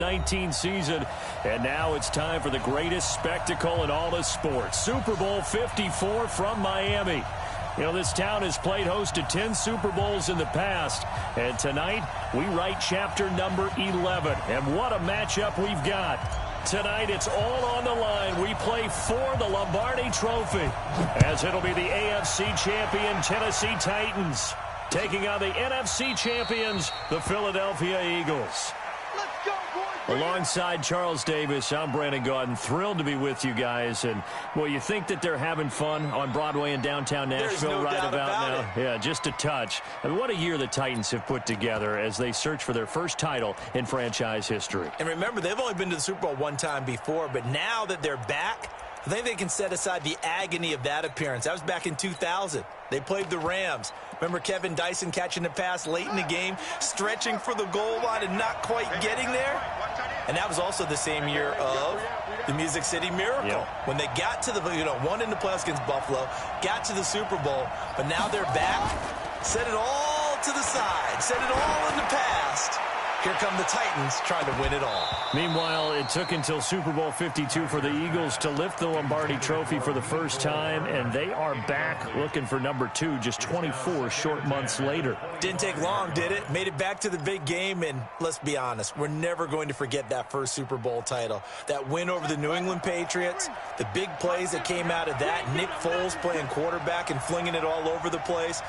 19 season, and now it's time for the greatest spectacle in all of sports. Super Bowl 54 from Miami. You know, this town has played host to 10 Super Bowls in the past, and tonight we write chapter number 11. And what a matchup we've got. Tonight it's all on the line. We play for the Lombardi Trophy, as it'll be the AFC champion Tennessee Titans taking on the NFC champions, the Philadelphia Eagles. Alongside Charles Davis, I'm Brandon Gaudin. Thrilled to be with you guys. And, well, you think that they're having fun on Broadway in downtown Nashville right about now? Yeah, just a touch. I mean, what a year the Titans have put together as they search for their first title in franchise history. And remember, they've only been to the Super Bowl one time before, but now that they're back, I think they can set aside the agony of that appearance. That was back in 2000. They played the Rams. Remember Kevin Dyson catching the pass late in the game, stretching for the goal line and not quite getting there? And that was also the same year of the Music City Miracle. Yep. When they got to the, won in the playoffs against Buffalo, got to the Super Bowl, but now they're back. Set it all to the side. Set it all in the past. Here come the Titans trying to win it all. Meanwhile, it took until Super Bowl 52 for the Eagles to lift the Lombardi Trophy for the first time, and they are back looking for number 2 just 24 short months later. Didn't take long, did it? Made it back to the big game, and let's be honest, we're never going to forget that first Super Bowl title. That win over the New England Patriots, the big plays that came out of that, Nick Foles playing quarterback and flinging it all over the place.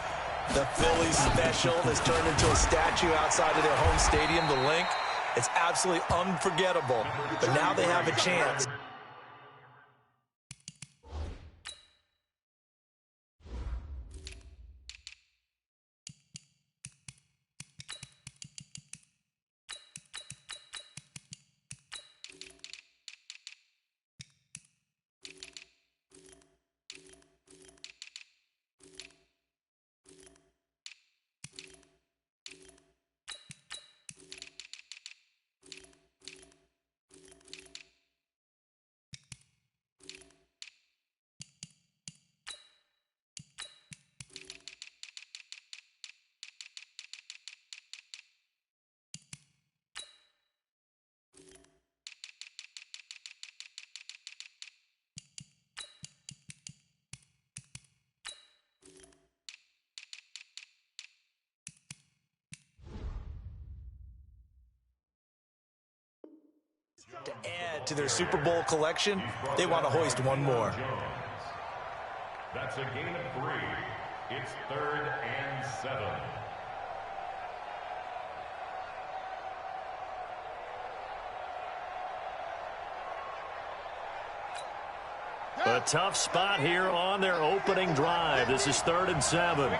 The Phillies special has turned into a statue outside of their home stadium, the Link. It's absolutely unforgettable, but now they have a chance. To add to their Super Bowl collection, they want to hoist one more. That's a gain of 3. It's 3rd and 7. A tough spot here on their opening drive. This is 3rd and 7.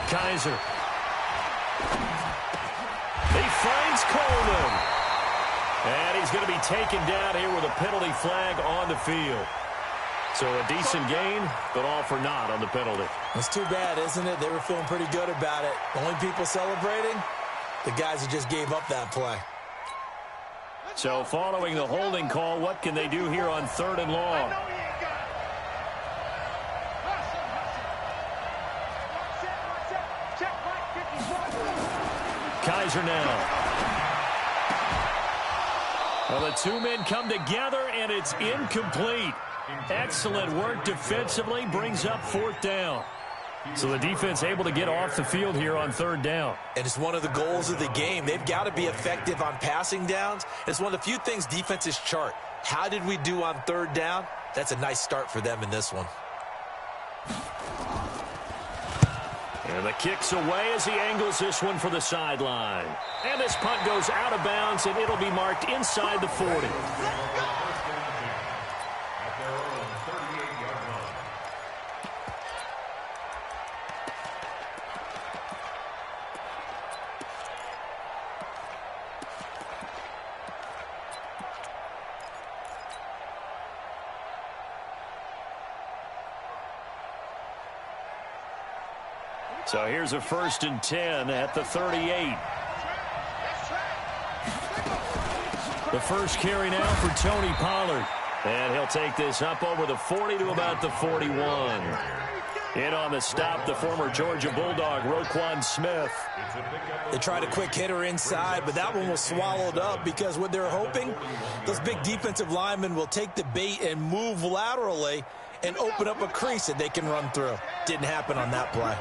Kaiser. He finds Coleman. And he's going to be taken down here with a penalty flag on the field. So a decent gain, but all for naught on the penalty. It's too bad, isn't it? They were feeling pretty good about it. The only people celebrating, the guys who just gave up that play. So following the holding call, what can they do here on 3rd and long? Kaiser now. Well, the two men come together, and it's incomplete. Excellent work defensively, brings up 4th down. So the defense able to get off the field here on 3rd down. And it's one of the goals of the game. They've got to be effective on passing downs. It's one of the few things defenses chart. How did we do on 3rd down? That's a nice start for them in this one. And the kick's away as he angles this one for the sideline. And this punt goes out of bounds, and it'll be marked inside the 40. So here's a 1st and 10 at the 38. The first carry now for Tony Pollard. And he'll take this up over the 40 to about the 41. In on the stop, the former Georgia Bulldog, Roquan Smith. They tried a quick hitter inside, but that one was swallowed up because what they're hoping, those big defensive linemen will take the bait and move laterally and open up a crease that they can run through. Didn't happen on that play.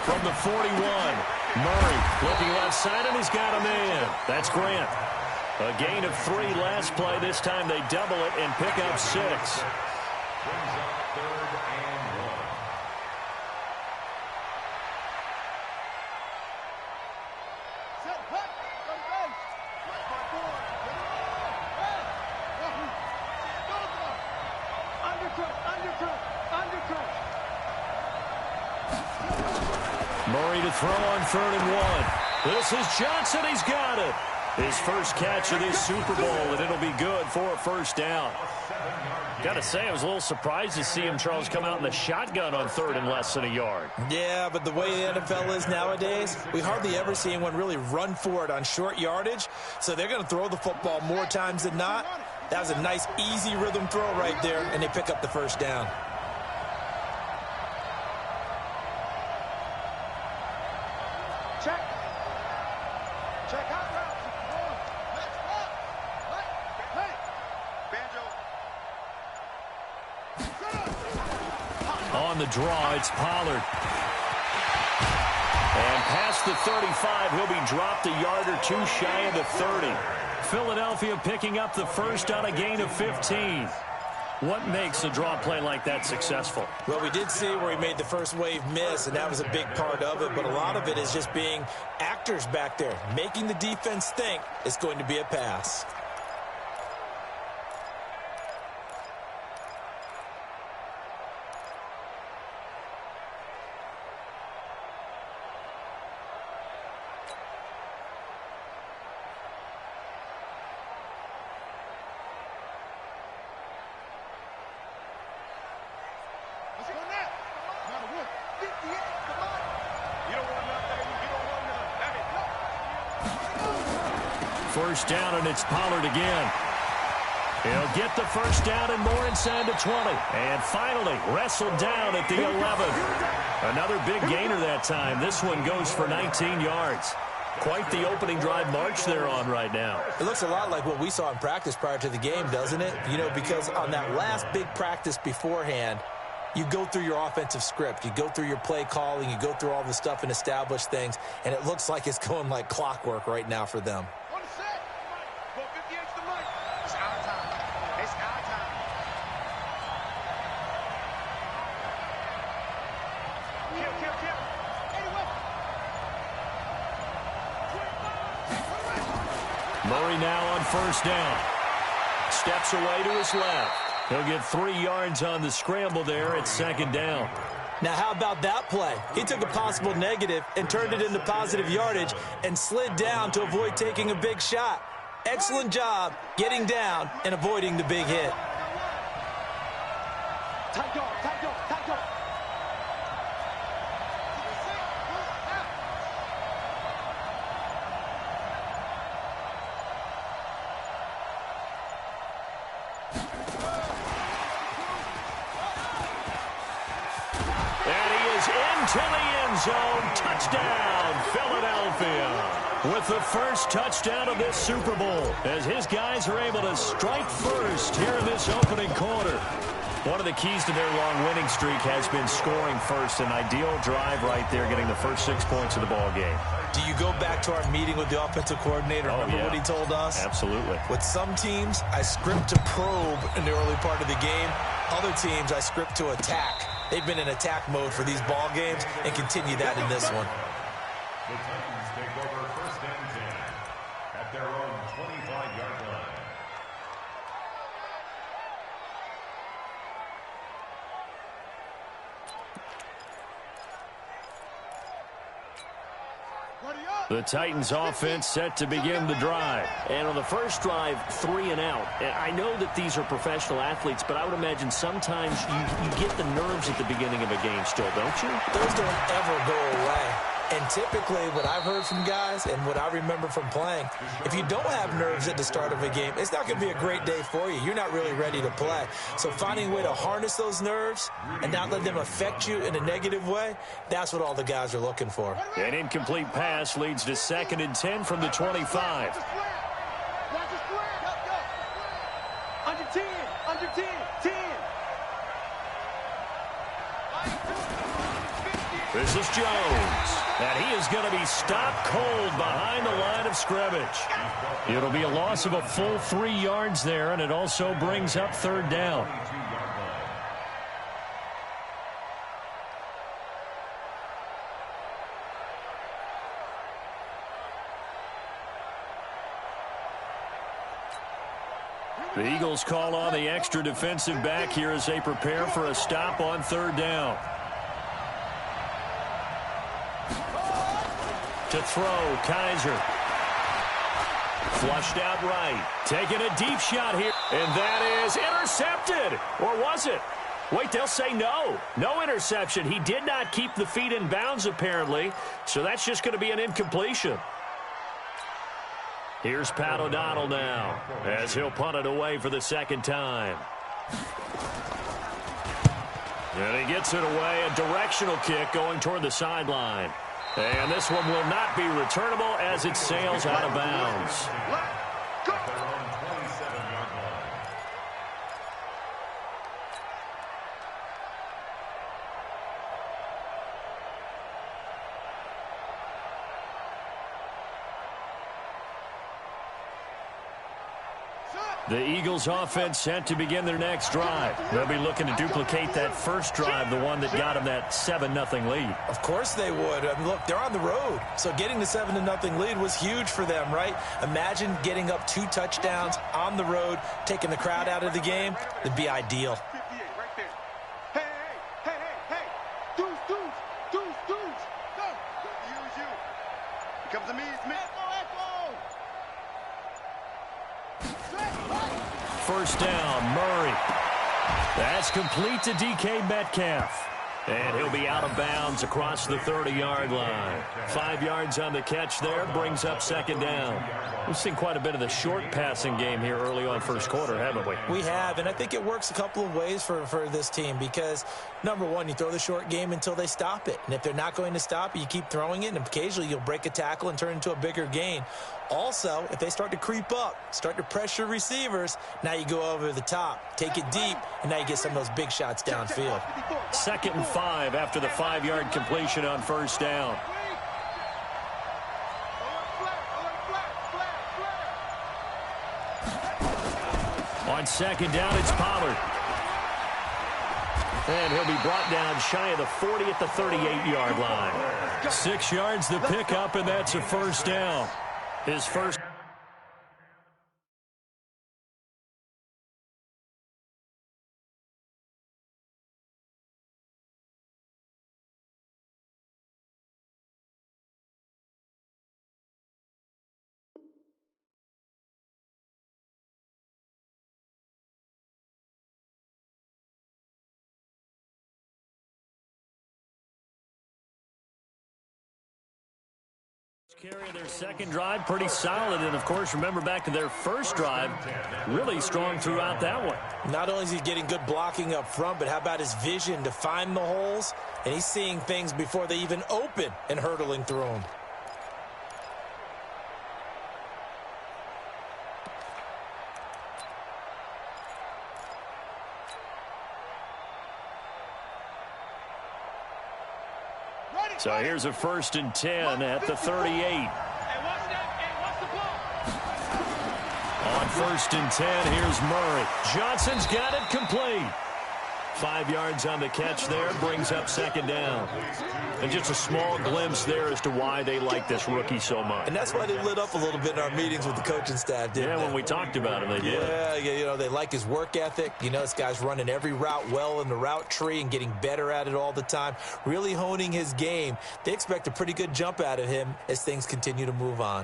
From the 41, Murray looking left side, and he's got a man. That's Grant. A gain of 3 last play. This time they double it and pick up 6. Brings up 3rd and 1. Murray to throw on 3rd and 1. This is Johnson. He's got it. His first catch of this Super Bowl, and it'll be good for a first down. Got to say, I was a little surprised to see him, Charles, come out in the shotgun on 3rd and less than a yard. Yeah, but the way the NFL is nowadays, we hardly ever see anyone really run for it on short yardage. So they're going to throw the football more times than not. That was a nice, easy rhythm throw right there, and they pick up the first down. Check. Check out route. Hey, Banjo. On the draw, it's Pollard. And past the 35, he'll be dropped a yard or 2 shy of the 30. Philadelphia picking up the first on a gain of 15. What makes a draw play like that successful? Well, we did see where he made the first wave miss, and that was a big part of it. But a lot of it is just being actors back there, making the defense think it's going to be a pass. First down, and it's Pollard again. He'll get the first down and more inside the 20. And finally, wrestled down at the 11. Another big gainer that time. This one goes for 19 yards. Quite the opening drive march they're on right now. It looks a lot like what we saw in practice prior to the game, doesn't it? You know, because on that last big practice beforehand, you go through your offensive script. You go through your play calling. You go through all the stuff and establish things. And it looks like it's going like clockwork right now for them. Murray now on first down. Steps away to his left. He'll get 3 yards on the scramble there at second down. Now, how about that play? He took a possible negative and turned it into positive yardage and slid down to avoid taking a big shot. Excellent job getting down and avoiding the big hit. Tight dog, tight dog, tight dog. To the end zone. Touchdown, Philadelphia. With the first touchdown of this Super Bowl, as his guys are able to strike first here in this opening quarter. One of the keys to their long winning streak has been scoring first. An ideal drive right there, getting the first 6 points of the ball game. Do you go back to our meeting with the offensive coordinator? Remember what he told us? Absolutely. With some teams, I script to probe in the early part of the game. Other teams, I script to attack. They've been in attack mode for these ball games and continue that in this one. The Titans take over first and 10 at their own 25-yard line. The Titans offense set to begin the drive. And on the first drive, 3 and out. And I know that these are professional athletes, but I would imagine sometimes you get the nerves at the beginning of a game still, don't you? Those don't ever go away. And typically, what I've heard from guys and what I remember from playing, if you don't have nerves at the start of a game, it's not going to be a great day for you. You're not really ready to play. So finding a way to harness those nerves and not let them affect you in a negative way, that's what all the guys are looking for. An incomplete pass leads to 2nd and 10 from the 25. Under 10, under 10, 10. This is Jones, and he is going to be stopped cold behind the line of scrimmage. It'll be a loss of a full 3 yards there, and it also brings up 3rd down. The Eagles call on the extra defensive back here as they prepare for a stop on 3rd down. To throw, Kaiser. Flushed out right. Taking a deep shot here. And that is intercepted. Or was it? Wait, they'll say no. No interception. He did not keep the feet in bounds, apparently. So that's just going to be an incompletion. Here's Pat O'Donnell now as he'll punt it away for the 2nd time. And he gets it away. A directional kick going toward the sideline. And this one will not be returnable as it sails out of bounds. The Eagles offense set to begin their next drive. They'll be looking to duplicate that first drive, the one that got them that 7-0 lead. Of course they would. I mean, look, they're on the road. So getting the 7-0 lead was huge for them, right? Imagine getting up 2 touchdowns on the road, taking the crowd out of the game. It'd be ideal. 58 right there. Hey, hey, hey, hey, hey. Dudes. Go. Use you. Here comes the me. It's me. First down, Murray. That's complete to DK Metcalf. And he'll be out of bounds across the 30-yard line. 5 yards on the catch there, brings up 2nd down. We've seen quite a bit of the short passing game here early on first quarter, haven't we? We have, and I think it works a couple of ways for this team because, number one, you throw the short game until they stop it. And if they're not going to stop it, you keep throwing it, and occasionally you'll break a tackle and turn it into a bigger gain. Also, if they start to creep up, start to pressure receivers, now you go over the top, take it deep, and now you get some of those big shots downfield. 2nd and 5 after the 5-yard completion on first down. On 2nd down, it's Pollard. And he'll be brought down shy of the 40 at the 38-yard line. 6 yards the pickup, and that's a first down. His first. Carry their second drive, pretty solid. And, of course, remember back to their first drive, really strong throughout that one. Not only is he getting good blocking up front, but how about his vision to find the holes? And he's seeing things before they even open and hurtling through them. So here's a 1st and 10 at the 38. On 1st and 10, here's Murray. Johnson's got it complete. 5 yards on the catch there, brings up 2nd down. And just a small glimpse there as to why they like this rookie so much. And that's why they lit up a little bit in our meetings with the coaching staff, didn't they? When we talked about him, they did. Yeah, you know, they like his work ethic. You know, this guy's running every route well in the route tree and getting better at it all the time, really honing his game. They expect a pretty good jump out of him as things continue to move on.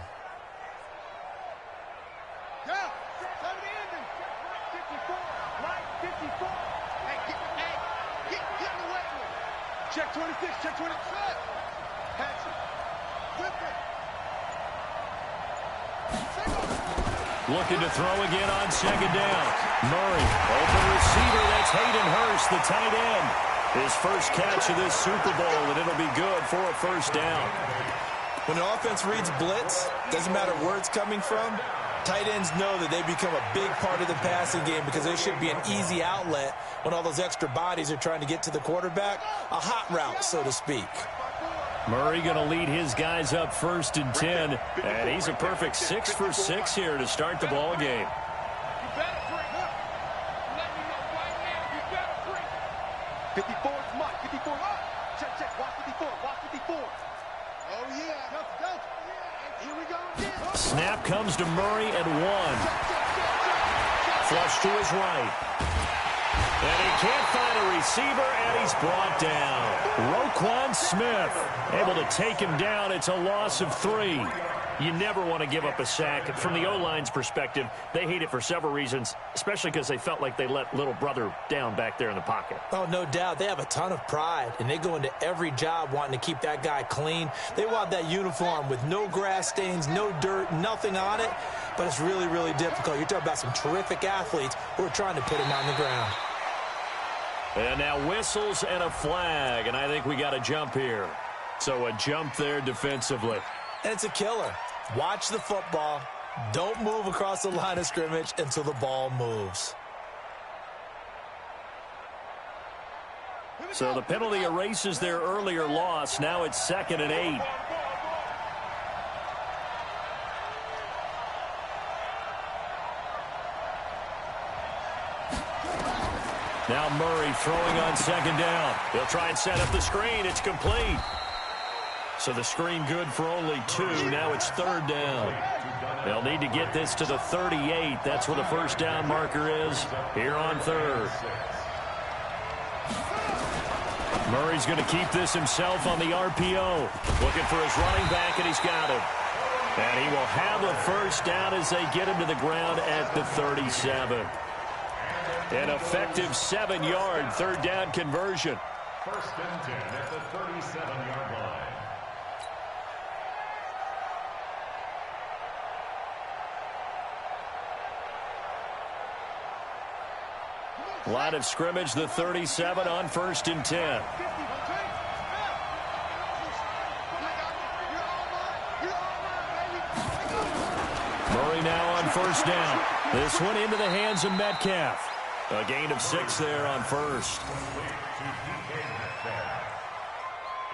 Check 26, check 26. Pass it. looking to throw again on second down. Murray, open receiver. That's Hayden Hurst, the tight end. His first catch of this Super Bowl, and it'll be good for a first down. When an offense reads blitz, doesn't matter where it's coming from, tight ends know that they become a big part of the passing game because there should be an easy outlet when all those extra bodies are trying to get to the quarterback. A hot route, so to speak. Murray going to lead his guys up 1st and 10, and he's a perfect 6 for 6 here to start the ball game. 54 is Mike. 54. Check, check. Watch 54. Watch 54. Oh, yeah. Here we go again. Snap comes to Murray at 1. Flush to his right. And he can't find a receiver, and he's brought down. Roquan Smith able to take him down. It's a loss of 3. You never want to give up a sack. From the O-line's perspective, they hate it for several reasons, especially because they felt like they let little brother down back there in the pocket. Oh, no doubt. They have a ton of pride, and they go into every job wanting to keep that guy clean. They want that uniform with no grass stains, no dirt, nothing on it, but it's really, really difficult. You're talking about some terrific athletes who are trying to put him on the ground. And now whistles and a flag, and I think we got a jump here. So a jump there defensively. And it's a killer. Watch the football. Don't move across the line of scrimmage until the ball moves. So the penalty erases their earlier loss. Now it's 2nd and 8. Now Murray throwing on 2nd down. He'll try and set up the screen. It's complete. So the screen good for only 2. Now it's 3rd down. They'll need to get this to the 38. That's where the first down marker is here on 3rd. Murray's going to keep this himself on the RPO. Looking for his running back, and he's got him. And he will have a first down as they get him to the ground at the 37. An effective 7-yard 3rd down conversion. 1st and 10 at the 37-yard line. Line of scrimmage, the 37 on 1st and 10. Murray now on 1st down. This one into the hands of Metcalf. A gain of 6 there on 1st.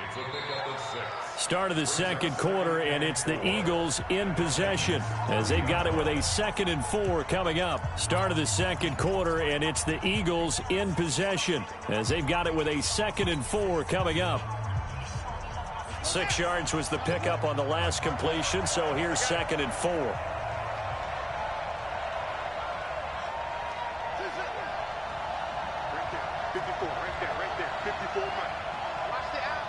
It's a pickup of 6. Start of the 2nd quarter, and it's the Eagles in possession as they've got it with a 2nd and 4 coming up. Start of the 2nd quarter, and it's the Eagles in possession as they've got it with a 2nd and 4 coming up. 6 yards was the pickup on the last completion, so here's 2nd and 4. Right there. 54 Mike. Watch the out.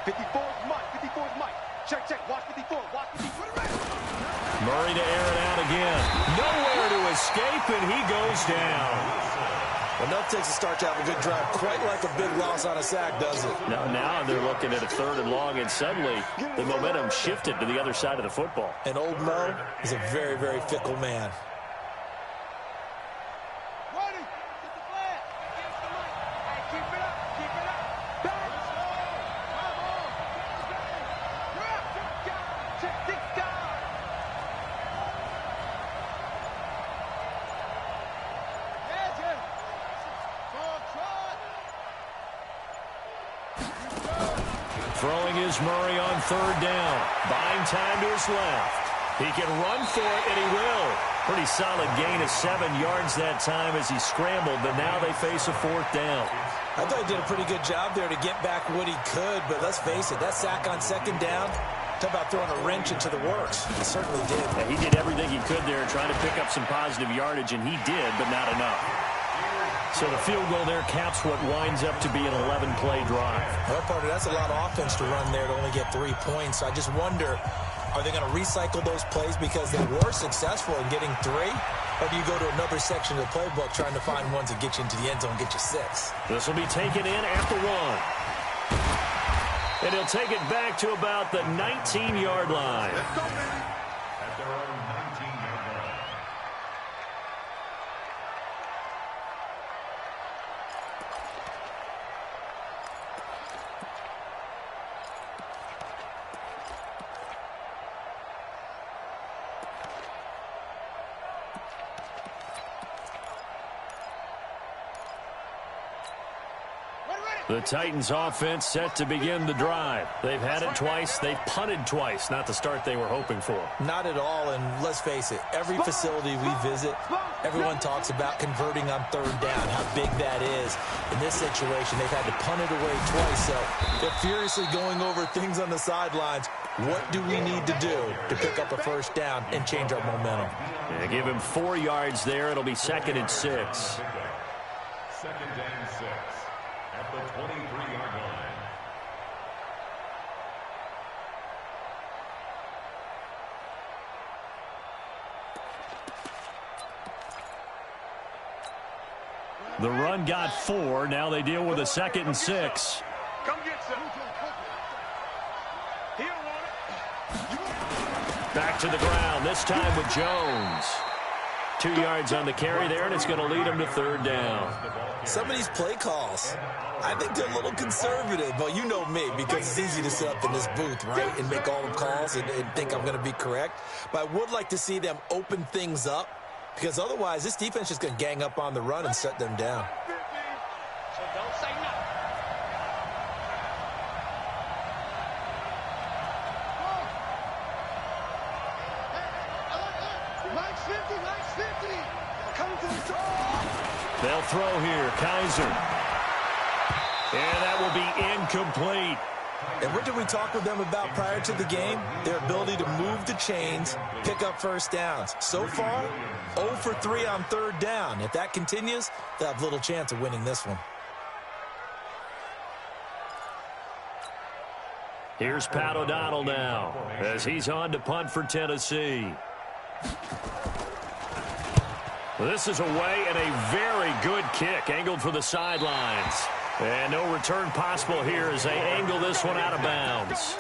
54 is Mike. 54 is Mike. Check. Watch 54. Watch 54. Murray to air it out again. Nowhere to escape, and he goes down. Enough takes a start to have a good drive. Quite like a big loss on a sack, does it? Now they're looking at a 3rd and long, and suddenly the momentum shifted to the other side of the football. And old Mo is a very, very fickle man. Throwing is Murray on 3rd down. Buying time to his left. He can run for it, and he will. Pretty solid gain of 7 yards that time as he scrambled, but now they face a 4th down. I thought he did a pretty good job there to get back what he could, but let's face it, that sack on 2nd down, talk about throwing a wrench into the works. He certainly did. Yeah, he did everything he could there trying to pick up some positive yardage, and he did, but not enough. So the field goal there caps what winds up to be an 11-play drive. Well, partner, that's a lot of offense to run there to only get 3 points. I just wonder, are they going to recycle those plays because they were successful in getting 3? Or do you go to another section of the playbook trying to find ones that get you into the end zone and get you 6? This will be taken in at the 1. And he'll take it back to about the 19-yard line. At their own 19-yard The Titans offense set to begin the drive. They've had it twice. They've punted twice. Not the start they were hoping for. Not at all, and let's face it, every facility we visit, everyone talks about converting on third down, how big that is. In this situation, they've had to punt it away twice, so they're furiously going over things on the sidelines. What do we need to do to pick up a first down and change our momentum? Yeah, give him 4 yards there. It'll be 2nd and 6. 2nd and 6 at the 23-yard line. The run got 4. Now they deal with a 2nd and 6. Come get some. He don't want it. Back to the ground, this time with Jones. 2 yards on the carry there, and it's going to lead him to 3rd down. Some of these play calls, I think they're a little conservative, but you know me, because it's easy to sit up in this booth, right, and make all the calls and think I'm going to be correct. But I would like to see them open things up, because otherwise this defense is going to gang up on the run and shut them down. So don't say nothing. Mike's 50, Mike's 50. Coming to the top. They'll throw here, Kaiser. And that will be incomplete. And what did we talk with them about prior to the game? Their ability to move the chains, pick up first downs. So far, 0 for 3 on 3rd down. If that continues, they'll have little chance of winning this one. Here's Pat O'Donnell now as he's on to punt for Tennessee. This is away and a very good kick angled for the sidelines. And no return possible here as they angle this one out of bounds.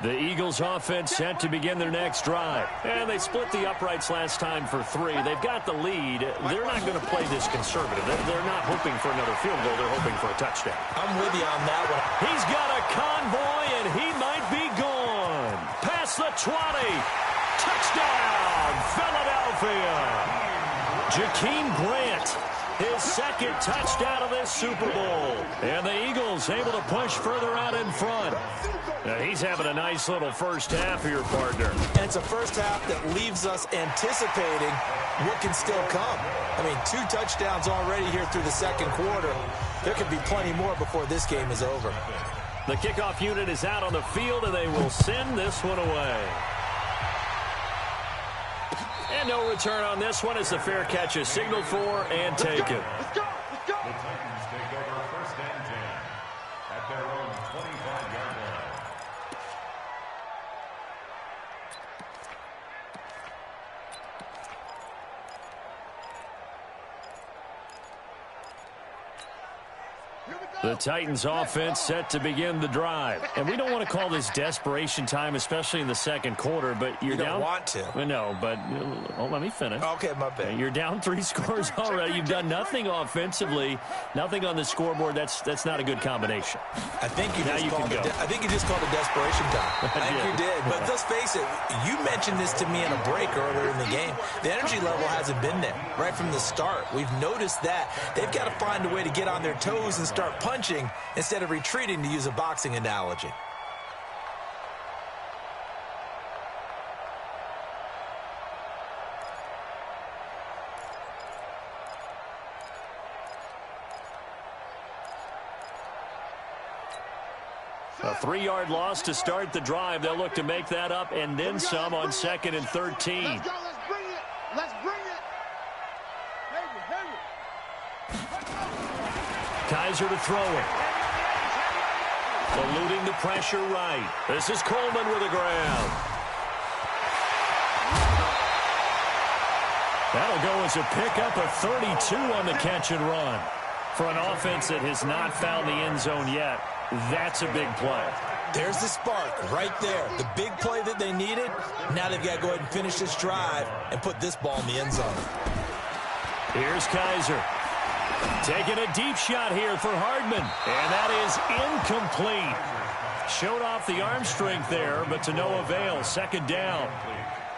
The Eagles offense set to begin their next drive. And they split the uprights last time for 3. They've got the lead. They're not going to play this conservative. They're not hoping for another field goal. They're hoping for a touchdown. I'm with you on that one. He's got a convoy, and he might be gone. Past the 20. Touchdown, Philadelphia. Jakeem Grant, his 2nd touchdown of this Super Bowl. And the Eagles able to push further out in front. Now he's having a nice little first half here, partner. And it's a first half that leaves us anticipating what can still come. I mean, 2 touchdowns already here through the 2nd quarter. There could be plenty more before this game is over. The kickoff unit is out on the field, and they will send this one away. And no return on this one as the fair catch is signaled for and taken. Let's go. Let's go. The Titans take over 1st and 10 at their own 25-yard line. The Titans offense set to begin the drive. And we don't want to call this desperation time, especially in the 2nd quarter, but you're down. You don't want to. No, but let me finish. Okay, my bad. You're down 3 scores already. You've done nothing offensively, nothing on the scoreboard. That's not a good combination. I think you now just you called can go. I think you just called it desperation time. I think you did. But let's face it, you mentioned this to me in a break earlier in the game. The energy level hasn't been there right from the start. We've noticed that. They've got to find a way to get on their toes and start punching instead of retreating, to use a boxing analogy. A 3-yard loss to start the drive. They'll look to make that up and then some on 2nd and 13. Let's go. Let's bring it. Let's bring it. Kaiser to throw it. Eluding the pressure right. This is Coleman with the ground. That'll go as a pickup of 32 on the catch and run. For an offense that has not found the end zone yet, that's a big play. There's the spark right there. The big play that they needed. Now they've got to go ahead and finish this drive and put this ball in the end zone. Here's Kaiser. Taking a deep shot here for Hardman. And that is incomplete. Showed off the arm strength there, but to no avail. Second down.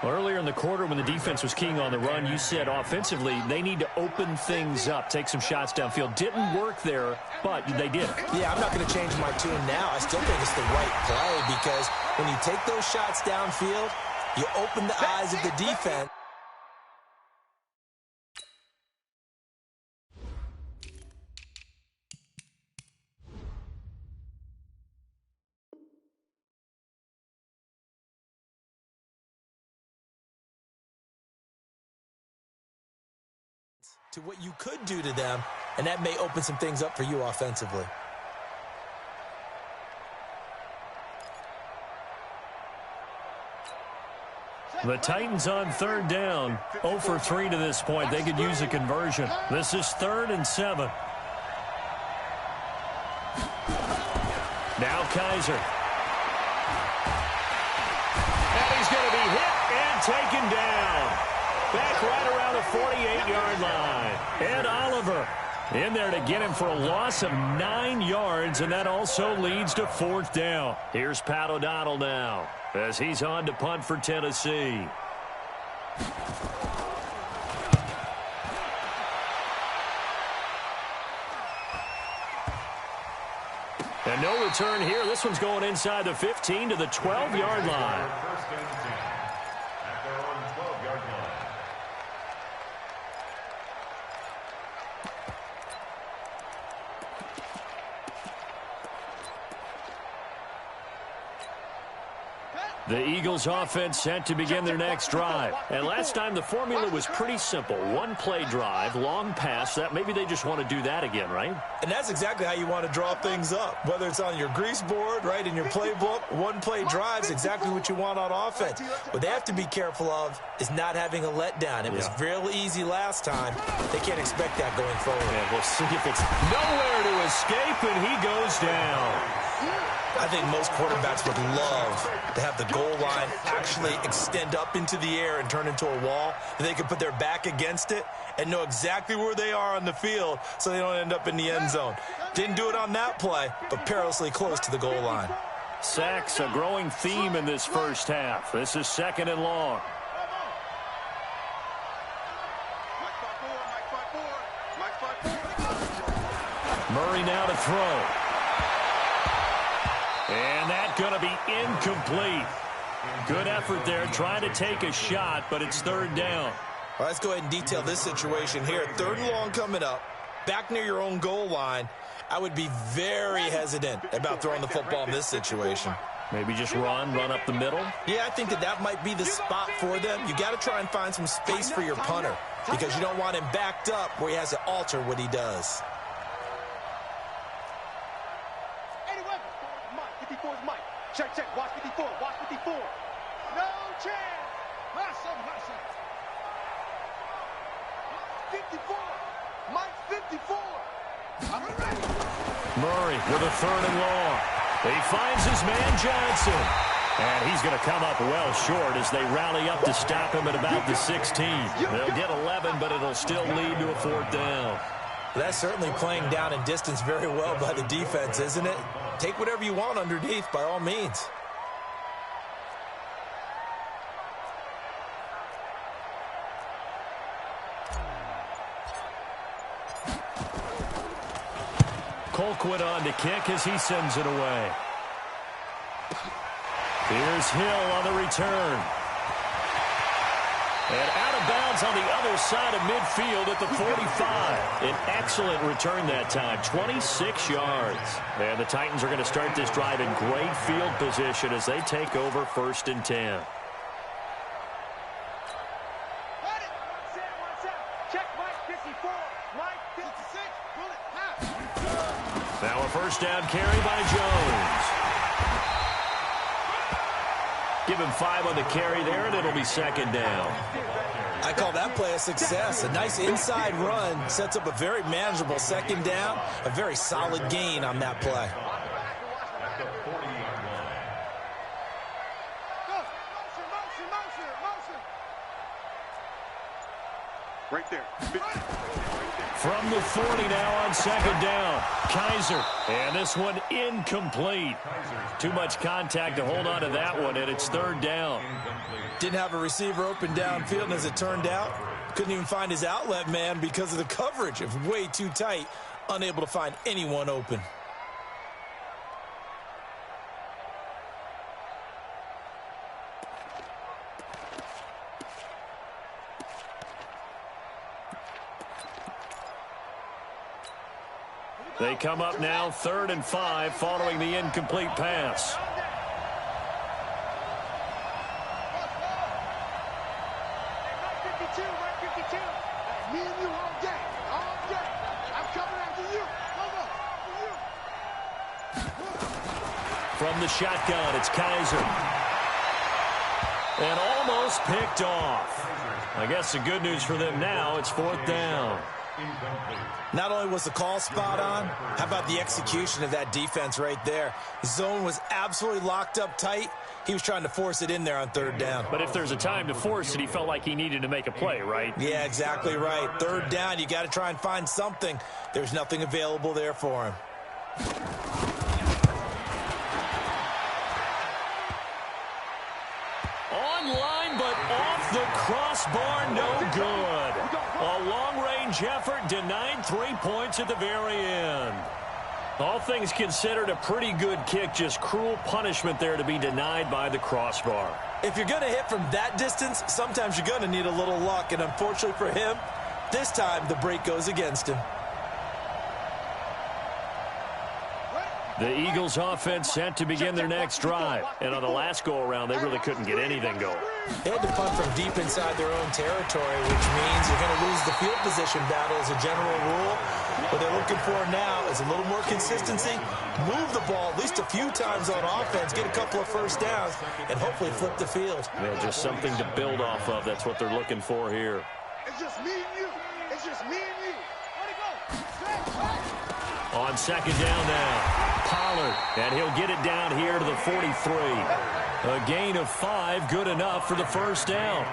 Earlier in the quarter when the defense was keying on the run, you said offensively they need to open things up, take some shots downfield. Didn't work there, but they did. Yeah, I'm not going to change my tune now. I still think it's the right play because when you take those shots downfield, you open the eyes of the defense. To what you could do to them, and that may open some things up for you offensively. The Titans on third down, 0 for 3 to this point. They could use a conversion. This is 3rd and 7. Now Kaiser. And he's going to be hit and taken down. Back right around the 48-yard line. Ed Oliver in there to get him for a loss of 9 yards, and that also leads to 4th down. Here's Pat O'Donnell now as he's on to punt for Tennessee. And no return here. This one's going inside the 15 to the 12-yard line. First and 10 at their own 12-yard line. The Eagles offense set to begin their next drive. And last time the formula was pretty simple. One play drive, long pass. That maybe they just want to do that again, right? And that's exactly how you want to draw things up. Whether it's on your grease board, right, in your playbook, one play drive's exactly what you want on offense. What they have to be careful of is not having a letdown. It was real easy last time. They can't expect that going forward. And we'll see if it's nowhere to escape, and he goes down. I think most quarterbacks would love to have the goal line actually extend up into the air and turn into a wall. They could put their back against it and know exactly where they are on the field so they don't end up in the end zone. Didn't do it on that play, but perilously close to the goal line. Sacks, a growing theme in this first half. This is 2nd and long. Murray now to throw. And that's going to be incomplete. Good effort there, trying to take a shot, but it's 3rd down. Well, let's go ahead and detail this situation here. 3rd and long coming up, back near your own goal line. I would be very hesitant about throwing the football in this situation. Maybe just run up the middle? Yeah, I think that might be the spot for them. You got to try and find some space for your punter because you don't want him backed up where he has to alter what he does. Check, watch 54, watch 54. No chance. Awesome. 54. Mike 54. Murray with a 3rd and long. He finds his man Johnson. And he's going to come up well short as they rally up to stop him at about the 16. They'll get 11, but it'll still lead to a 4th down. That's certainly playing down in distance very well by the defense, isn't it? Take whatever you want underneath, by all means. Colquitt on to kick as he sends it away. Here's Hill on the return. And out of bounds on the other side of midfield at the 45. An excellent return that time, 26 yards. And the Titans are going to start this drive in great field position as they take over 1st and 10. Now a 1st down carry by Jones. Give him 5 on the carry there, and it'll be 2nd down. I call that play a success. A nice inside run sets up a very manageable 2nd down. A very solid gain on that play. At the 40-yard line. Motion. Right there. From the 40 now on second down. Kaiser. And this one incomplete. Too much contact to hold on to that one, and it's third down. Didn't have a receiver open downfield, and as it turned out, couldn't even find his outlet man because of the coverage. It was way too tight, unable to find anyone open. They come up now 3rd and 5 following the incomplete pass. Me and you all day. All day. I'm coming after you. From the shotgun, it's Kaiser. And almost picked off. I guess the good news for them now, it's 4th down. Not only was the call spot on, how about the execution of that defense right there? The zone was absolutely locked up tight. He was trying to force it in there on 3rd down. But if there's a time to force it, he felt like he needed to make a play, right? Yeah, exactly right. 3rd down, you got to try and find something. There's nothing available there for him. Online, but off the crossbar, no good. A long-range effort denied 3 points at the very end. All things considered, a pretty good kick, just cruel punishment there to be denied by the crossbar. If you're going to hit from that distance, sometimes you're going to need a little luck, and unfortunately for him, this time the break goes against him. The Eagles offense set to begin their next drive. And on the last go-around, they really couldn't get anything going. They had to punt from deep inside their own territory, which means you're going to lose the field position battle as a general rule. What they're looking for now is a little more consistency, move the ball at least a few times on offense, get a couple of first downs, and hopefully flip the field. Yeah, just something to build off of. That's what they're looking for here. It's just me and you. It's just me and you. Where'd it go? On second down now, Pollard, and he'll get it down here to the 43. A gain of 5, good enough for the first down.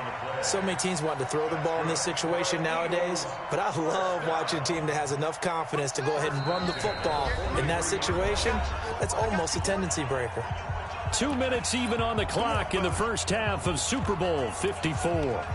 So many teams want to throw the ball in this situation nowadays, but I love watching a team that has enough confidence to go ahead and run the football. In that situation, that's almost a tendency breaker. 2 minutes even on the clock in the first half of Super Bowl 54.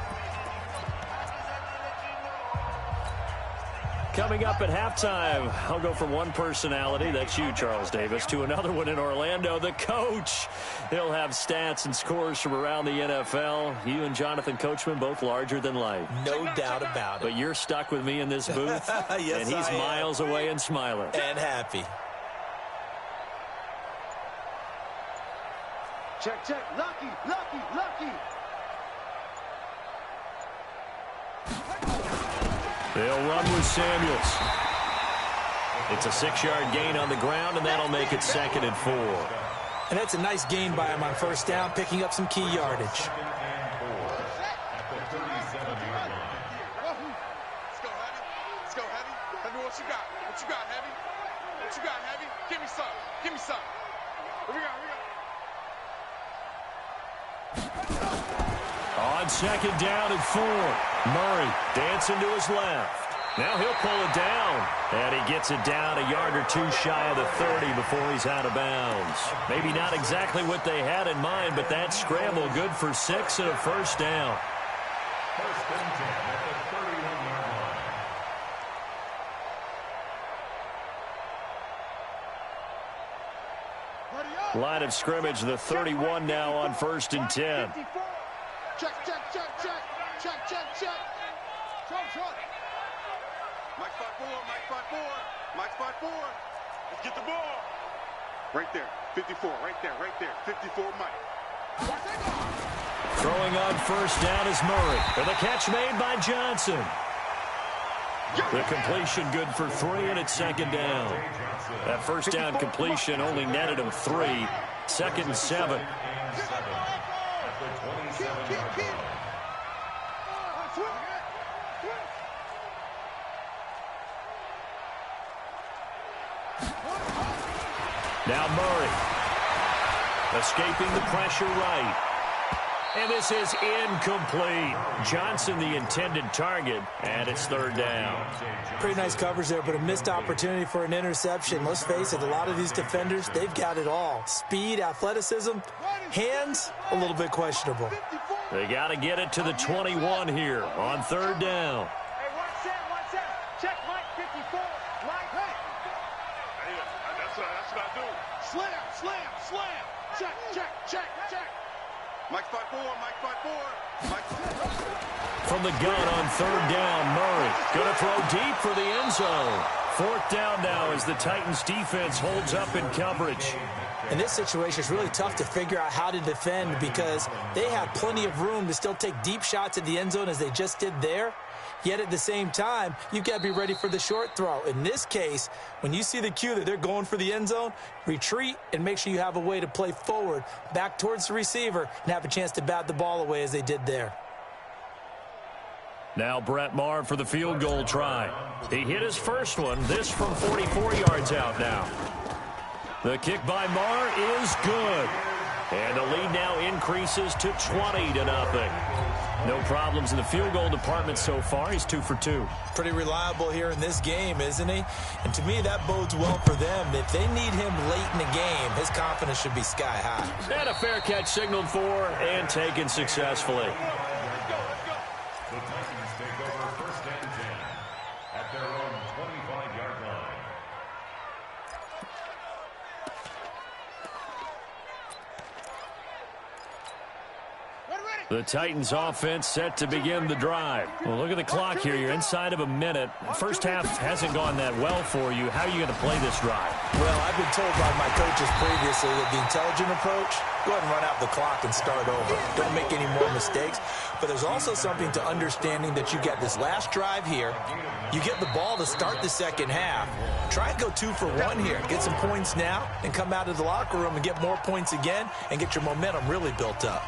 Coming up at halftime, I'll go from one personality, that's you, Charles Davis, to another one in Orlando, the coach. He'll have stats and scores from around the NFL. You and Jonathan Coachman, both larger than life. No doubt about it. But you're stuck with me in this booth, yes, and he's miles away and smiling. And happy. Check, check. Lucky, lucky, lucky. They'll run with Samuels. It's a 6-yard gain on the ground, and that'll make it 2nd and 4. And that's a nice gain by him on first down, picking up some key yardage. Let's go, Heavy. Let's go, Heavy. Heavy, what you got? What you got, Heavy? What you got, Heavy? Give me some. Give me some. What we got? On second down and 4, Murray dancing to his left. Now he'll pull it down, and he gets it down a yard or two shy of the 30 before he's out of bounds. Maybe not exactly what they had in mind, but that scramble good for 6 and a first down. First and 10 at the 31-yard line. Line of scrimmage, the 31 now on 1st and 10. Check, check, check, check. Check, check, check. Trump. Mike spot 4, Mike spot 4. Mike spot 4. Let's get the ball. Right there. 54, right there. 54, Mike. Throwing on first down is Murray. And the catch made by Johnson. The completion good for 3, and it's 2nd down. That first down completion only netted him 3. 2nd and 7. Now Murray, escaping the pressure right. And this is incomplete. Johnson, the intended target, and it's third down. Pretty nice coverage there, but a missed opportunity for an interception. Let's face it, a lot of these defenders, they've got it all. Speed, athleticism, hands, a little bit questionable. They got to get it to the 21 here on third down. Hey, watch out. Check Mike 54. Mike, hey. Hey, that's what I do. Slam. Check. Mike 5-4, Mike 5-4. From the gun on third down, Murray going to throw deep for the end zone. Fourth down now as the Titans defense holds up in coverage. In this situation, it's really tough to figure out how to defend because they have plenty of room to still take deep shots at the end zone as they just did there. Yet at the same time, you've got to be ready for the short throw. In this case, when you see the cue that they're going for the end zone, retreat and make sure you have a way to play forward, back towards the receiver, and have a chance to bat the ball away as they did there. Now Brett Maher for the field goal try. He hit his first one, this from 44 yards out now. The kick by Maher is good. And the lead now increases to 20-0. No problems in the field goal department so far. He's 2 for 2. Pretty reliable here in this game, isn't he? And to me, that bodes well for them. If they need him late in the game, his confidence should be sky high. And a fair catch signaled for and taken successfully. The Titans take over first and 10 at their own 25-yard line. The Titans offense set to begin the drive. Well, look at the clock here. You're inside of a minute. First half hasn't gone that well for you. How are you going to play this drive? Well, I've been told by my coaches previously that the intelligent approach, go ahead and run out the clock and start over. Don't make any more mistakes. But there's also something to understanding that you get this last drive here. You get the ball to start the second half. Try and go 2 for 1 here. Get some points now and come out of the locker room and get more points again and get your momentum really built up.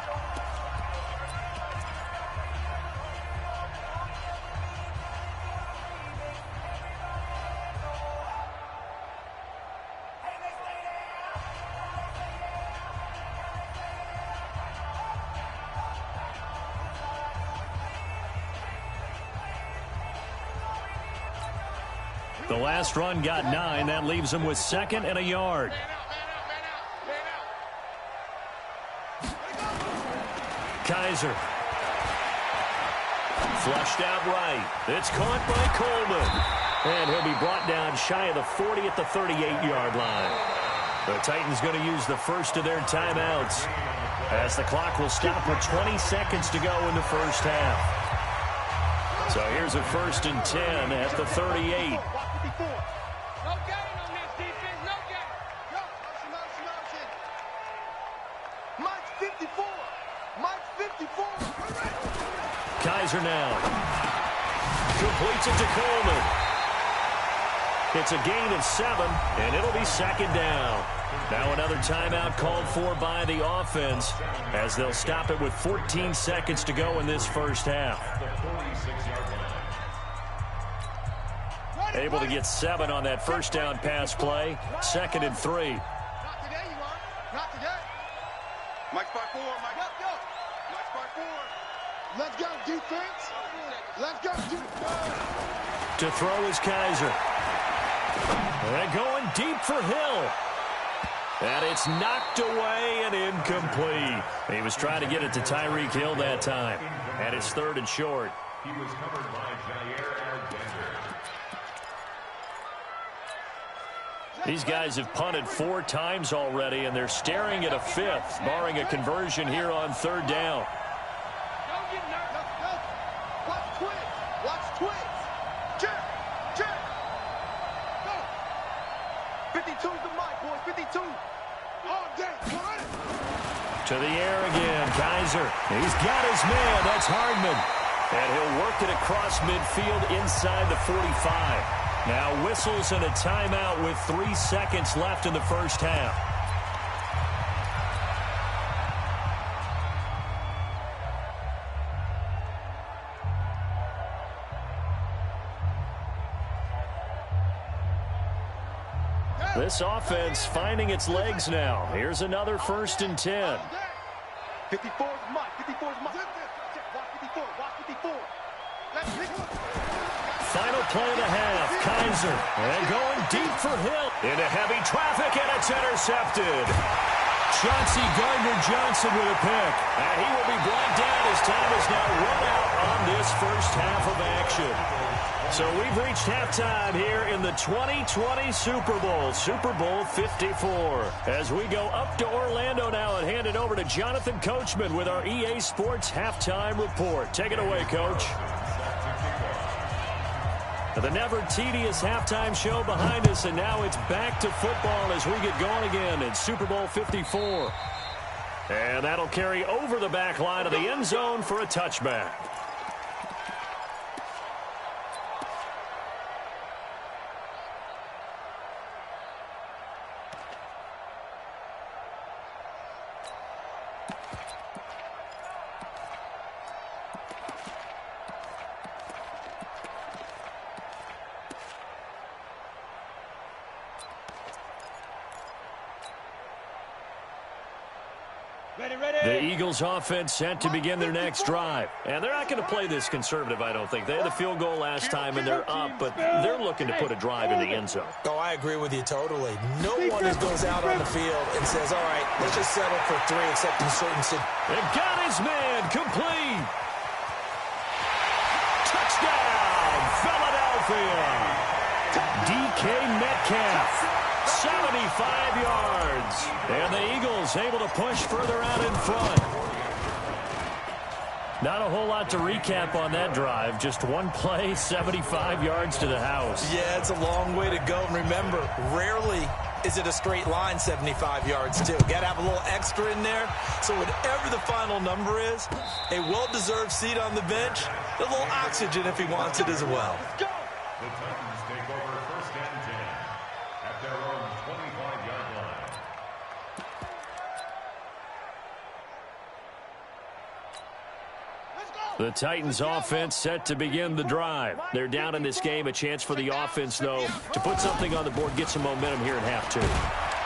The last run got 9. That leaves them with 2nd and a yard. Kaiser. Flushed out right. It's caught by Coleman. And he'll be brought down shy of the 40 at the 38-yard line. The Titans going to use the first of their timeouts as the clock will stop with 20 seconds to go in the first half. So here's a 1st and 10 at the 38. Kaiser now. Completes it to Coleman. It's a gain of 7, and it'll be 2nd down. Now another timeout called for by the offense as they'll stop it with 14 seconds to go in this first half. Able to get 7 on that first down pass play. 2nd and 3. Not today, you are. Not today. Mike 5-4, Mike. Let's go. Mike 5-4. Let's go, defense. Let's go, defense. To throw is Kaiser. And going deep for Hill. And it's knocked away and incomplete. He was trying to get it to Tyreek Hill that time. And it's 3rd and short. He was covered by Jair Alexander. These guys have punted 4 times already, and they're staring at a 5th, barring a conversion here on 3rd down. Don't get nervous. Watch twins. Watch twins. Check. Go. 52's the mic, boys. 52. All day. To the air again, Kaiser. He's got his man. That's Hardman. And he'll work it across midfield inside the 45. Now whistles and a timeout with 3 seconds left in the first half. This offense finding its legs now. Here's another 1st and 10. 54 is Mike. 54 is Mike. Check, watch 54. Watch 54. Final play of the half. Kaiser. And going deep for Hill. Into heavy traffic, and it's intercepted. Chauncey Gardner-Johnson with a pick. And he will be brought down as time is now run out on this first half of action. So we've reached halftime here in the 2020 Super Bowl, Super Bowl 54. As we go up to Orlando now and hand it over to Jonathan Coachman with our EA Sports Halftime Report. Take it away, Coach. The never tedious halftime show behind us, and now it's back to football as we get going again in Super Bowl 54. And that'll carry over the back line of the end zone for a touchback. The Eagles offense set to begin their next drive. And they're not going to play this conservative, I don't think. They had a field goal last time, and they're up, but they're looking to put a drive in the end zone. Oh, I agree with you totally. No one just goes out on the field and says, all right, let's just settle for 3, except in certain situations. And got his man complete. Touchdown, Philadelphia. DK Metcalf. 75 yards. And the Eagles able to push further out in front. Not a whole lot to recap on that drive. Just one play, 75 yards to the house. Yeah, it's a long way to go. And remember, rarely is it a straight line 75 yards, too. Got to have a little extra in there. So whatever the final number is, a well-deserved seat on the bench, a little oxygen if he wants it as well. The Titans take over first and 10 at their own 25-yard line. The Titans offense set to begin the drive. They're down in this game. A chance for the offense, though, to put something on the board, get some momentum here in half 2.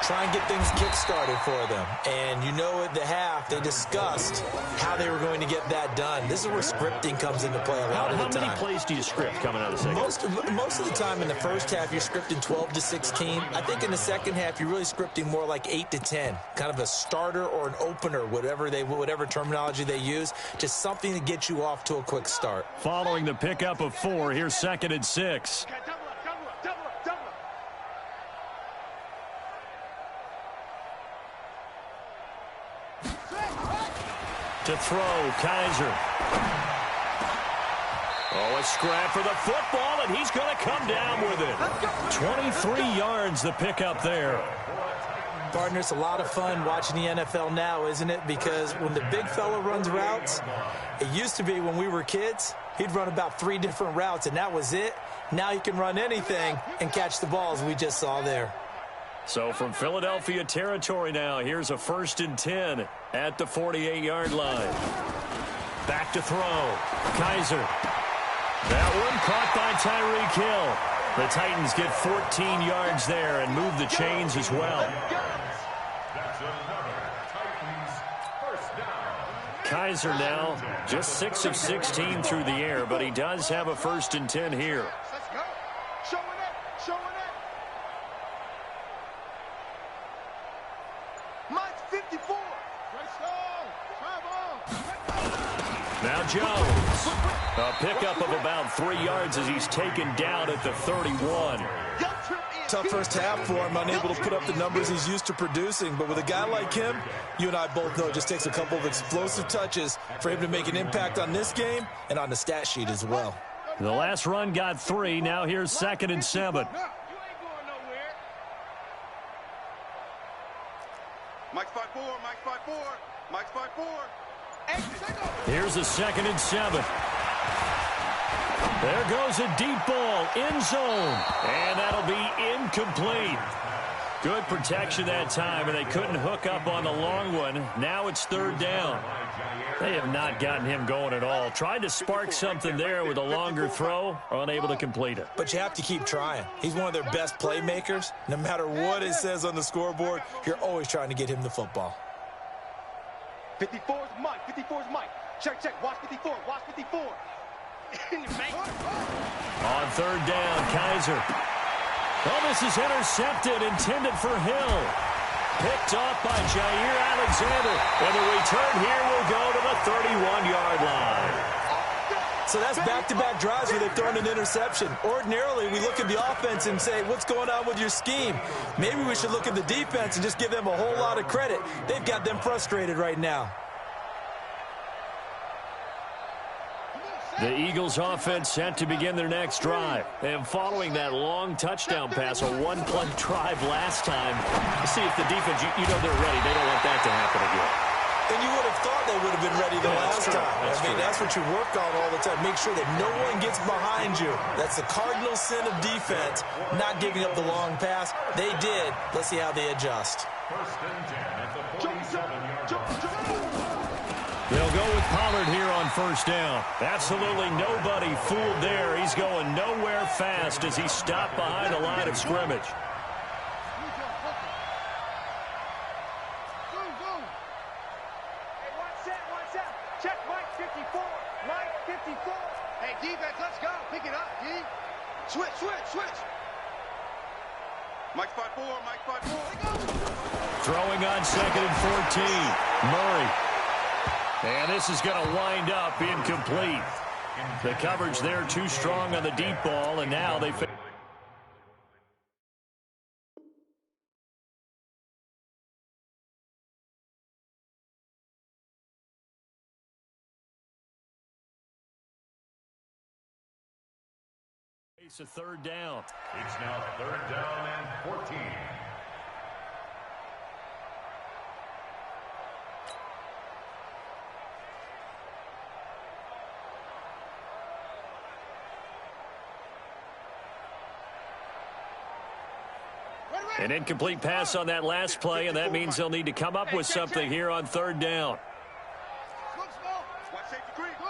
Try and get things kick-started for them. And you know at the half, they discussed how they were going to get that done. This is where scripting comes into play a lot of the time. How many plays do you script coming out of the second? Most of the time in the first half, you're scripting 12 to 16. I think in the second half, you're really scripting more like 8 to 10. Kind of a starter or an opener, whatever terminology they use. Just something to get you off to a quick start. Following the pickup of 4, here's 2nd and 6. To throw, Kaiser. Oh, a scrap for the football, and he's going to come down with it. 23 yards, the pickup there. Partner, it's a lot of fun watching the NFL now, isn't it? Because when the big fella runs routes, it used to be when we were kids, he'd run about 3 different routes, and that was it. Now he can run anything and catch the balls we just saw there. So from Philadelphia territory now, here's a 1st and 10 at the 48-yard line. Back to throw. Kaiser. That one caught by Tyreek Hill. The Titans get 14 yards there and move the chains as well. That's another Titans first down. Kaiser now just 6 of 16 through the air, but he does have a 1st and 10 here. Let's go. Showing it. Showing it. Mike 54. Now Jones. A pickup of about 3 yards as he's taken down at the 31. Tough first half for him, unable to put up the numbers he's used to producing. But with a guy like him, you and I both know it just takes a couple of explosive touches for him to make an impact on this game and on the stat sheet as well. The last run got 3. Now here's 2nd and 7. Mike 5-4, Mike 5-4, Mike 5-4. Here's a 2nd and 7. There goes a deep ball, end zone, and that'll be incomplete. Good protection that time, and they couldn't hook up on the long one. Now it's 3rd down. They have not gotten him going at all. Tried to spark something there with a longer throw, unable to complete it. But you have to keep trying. He's one of their best playmakers. No matter what it says on the scoreboard, you're always trying to get him the football. 54 is Mike. 54 is Mike. Check, check. Watch 54. Watch 54. On third down, Kaiser. Oh, this is intercepted, intended for Hill. Picked off by Jair Alexander. And the return here will go to the 31-yard line. So that's back-to-back drives where they've thrown an interception. Ordinarily, we look at the offense and say, what's going on with your scheme? Maybe we should look at the defense and just give them a whole lot of credit. They've got them frustrated right now. The Eagles offense set to begin their next drive. And following that long touchdown pass, a one-play drive last time, see if the defense, you know they're ready. They don't want that to happen again. And you would have thought they would have been ready the last time. That's what you work on all the time. Make sure that no one gets behind you. That's the cardinal sin of defense, not giving up the long pass. They did. Let's see how they adjust. First and 10 at the 47-yard line. They'll go with Pollard here on first down. Absolutely nobody fooled there. He's going nowhere fast as he stopped behind the line of scrimmage. Check Mike 54. Mike 54. Hey, defense, let's go. Pick it up, D. Switch, switch, switch. Mike spot 4. Mike spot 4. Throwing on second and 14. Murray. And this is going to wind up incomplete. The coverage there too strong on the deep ball, and now they face. It's a third down. It's now third down and 14. An incomplete pass on that last play, and that means they'll need to come up with something here on third down. Watch safety creep. Go.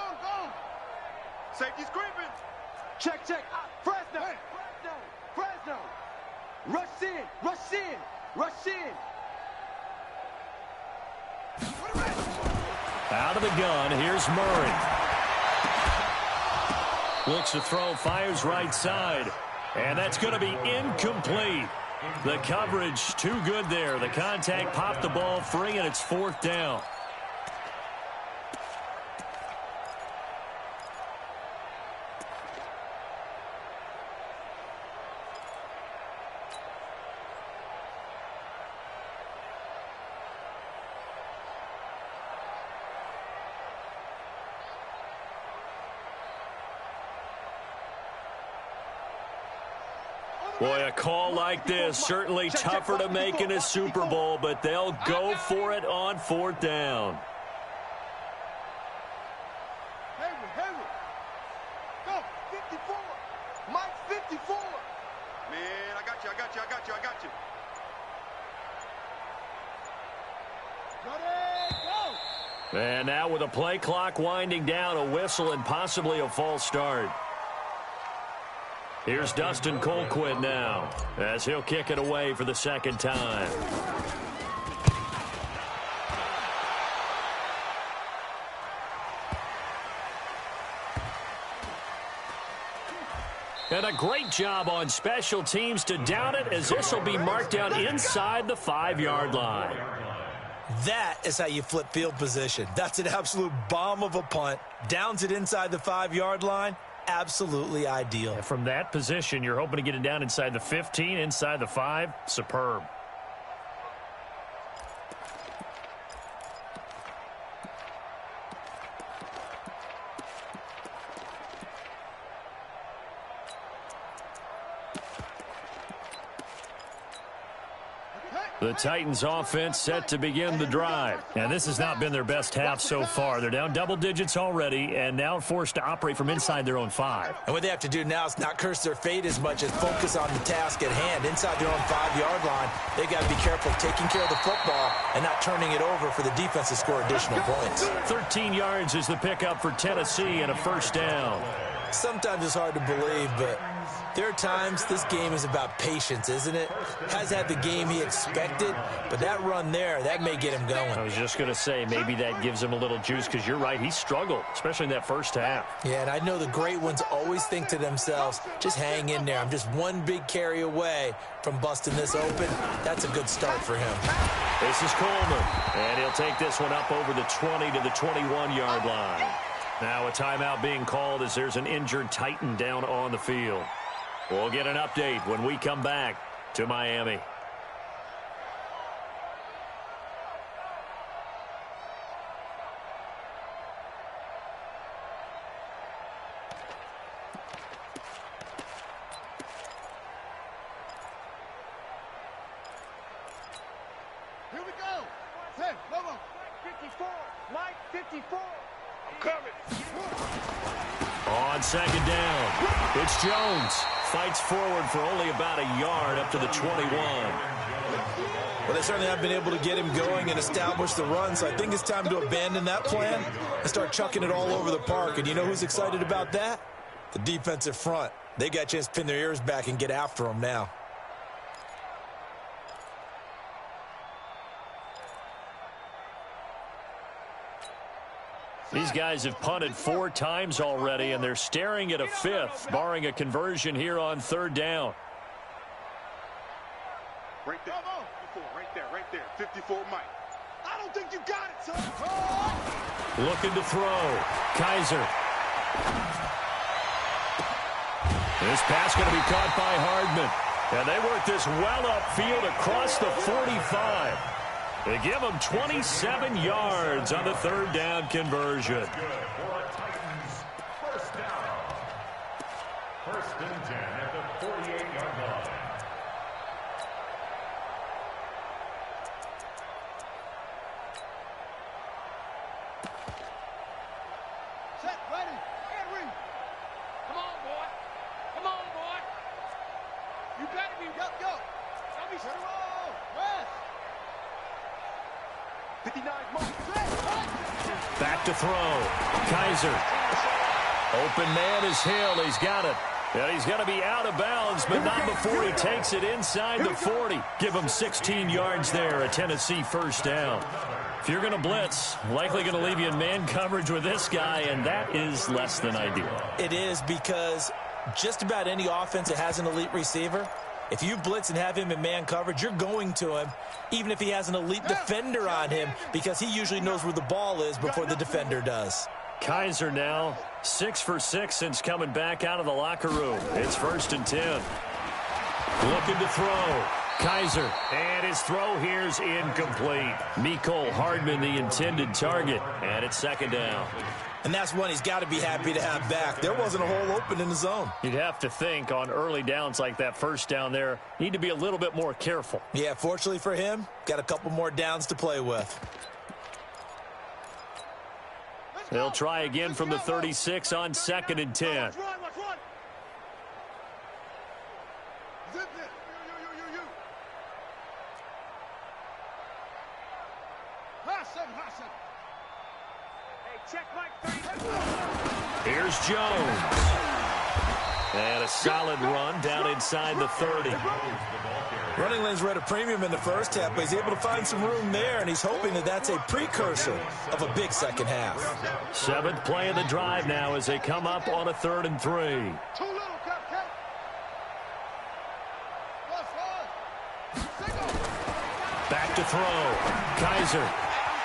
Safety's creeping. Check, check. Fresno. Fresno. Rush in. Rush in. Rush in. Out of the gun, here's Murray. Looks to throw, fires right side. And that's going to be incomplete. The coverage too good there. The contact popped the ball free, and it's fourth down. Boy, a call like this, certainly tougher to make in a Super Bowl, but they'll go for it on fourth down. Henry. Go, 54. Mike 54. Man, I got you. Go. And now with a play clock winding down, a whistle and possibly a false start. Here's Dustin Colquitt now, as he'll kick it away for the second time. And a great job on special teams to down it, as this will be marked down inside the 5-yard line. That is how you flip field position. That's an absolute bomb of a punt. Downs it inside the 5-yard line. Absolutely ideal. And from that position, you're hoping to get it down inside the 15, inside the 5. Superb. The Titans offense set to begin the drive. And this has not been their best half so far. They're down double digits already and now forced to operate from inside their own 5. And what they have to do now is not curse their fate as much as focus on the task at hand. Inside their own 5-yard line, they've got to be careful taking care of the football and not turning it over for the defense to score additional points. 13 yards is the pickup for Tennessee and a first down. Sometimes it's hard to believe, but there are times this game is about patience, isn't it? Has had the game he expected, but that run there, that may get him going. I was just going to say, maybe that gives him a little juice, because you're right, he struggled, especially in that first half. Yeah, and I know the great ones always think to themselves, just hang in there. I'm just one big carry away from busting this open. That's a good start for him. This is Coleman, and he'll take this one up over the 20 to the 21-yard line. Now a timeout being called as there's an injured Titan down on the field. We'll get an update when we come back to Miami. Here we go. Hey, Lobo. 54. Mike 54. I'm coming. On second down, it's Jones. Fights forward for only about a yard up to the 21. Well, they certainly have been able to get him going and establish the run, so I think it's time to abandon that plan and start chucking it all over the park. And you know who's excited about that? The defensive front. They got a chance to pin their ears back and get after him now. These guys have punted 4 times already, and they're staring at a 5th, barring a conversion here on 3rd down. Right there. 54, right there. 54, Mike. I don't think you got it, son. Looking to throw. Kaiser. This pass going to be caught by Hardman. And they work this well upfield across the 45. They give them 27 yards on the 3rd down conversion. Good for a Titans first down. 1st and 10 at the 48-yard line. Set, ready, and read. Come on, boy. Come on, boy. You better be up, yo. Don't be turn around. Rest. 59 mark. Back to throw. Kaiser. Open man is Hill. He's got it. And he's going to be out of bounds, but not before he takes it inside the 40. Give him 16 yards there, a Tennessee first down. If you're going to blitz, likely going to leave you in man coverage with this guy, and that is less than ideal. It is, because just about any offense that has an elite receiver, if you blitz and have him in man coverage, you're going to him, even if he has an elite defender on him, because he usually knows where the ball is before the defender does. Kaiser now 6 for 6 since coming back out of the locker room. It's 1st and 10. Looking to throw. Kaiser, and his throw here's incomplete. Mecole Hardman, the intended target, and it's 2nd down. And that's one he's got to be happy to have back. There wasn't a hole open in the zone. You'd have to think on early downs like that first down there, need to be a little bit more careful. Yeah, fortunately for him, got a couple more downs to play with. They'll try again from the 36 on 2nd and 10. Let's run. Zip it. You. High 7. Hey, check Mike 30. Here's Jones. And a solid run down inside the 30. Running lanes were at a premium in the first half, but he's able to find some room there, and he's hoping that that's a precursor of a big second half. 7th play of the drive now as they come up on a 3rd and 3. Too little, Cupcake. Back to throw. Kaiser.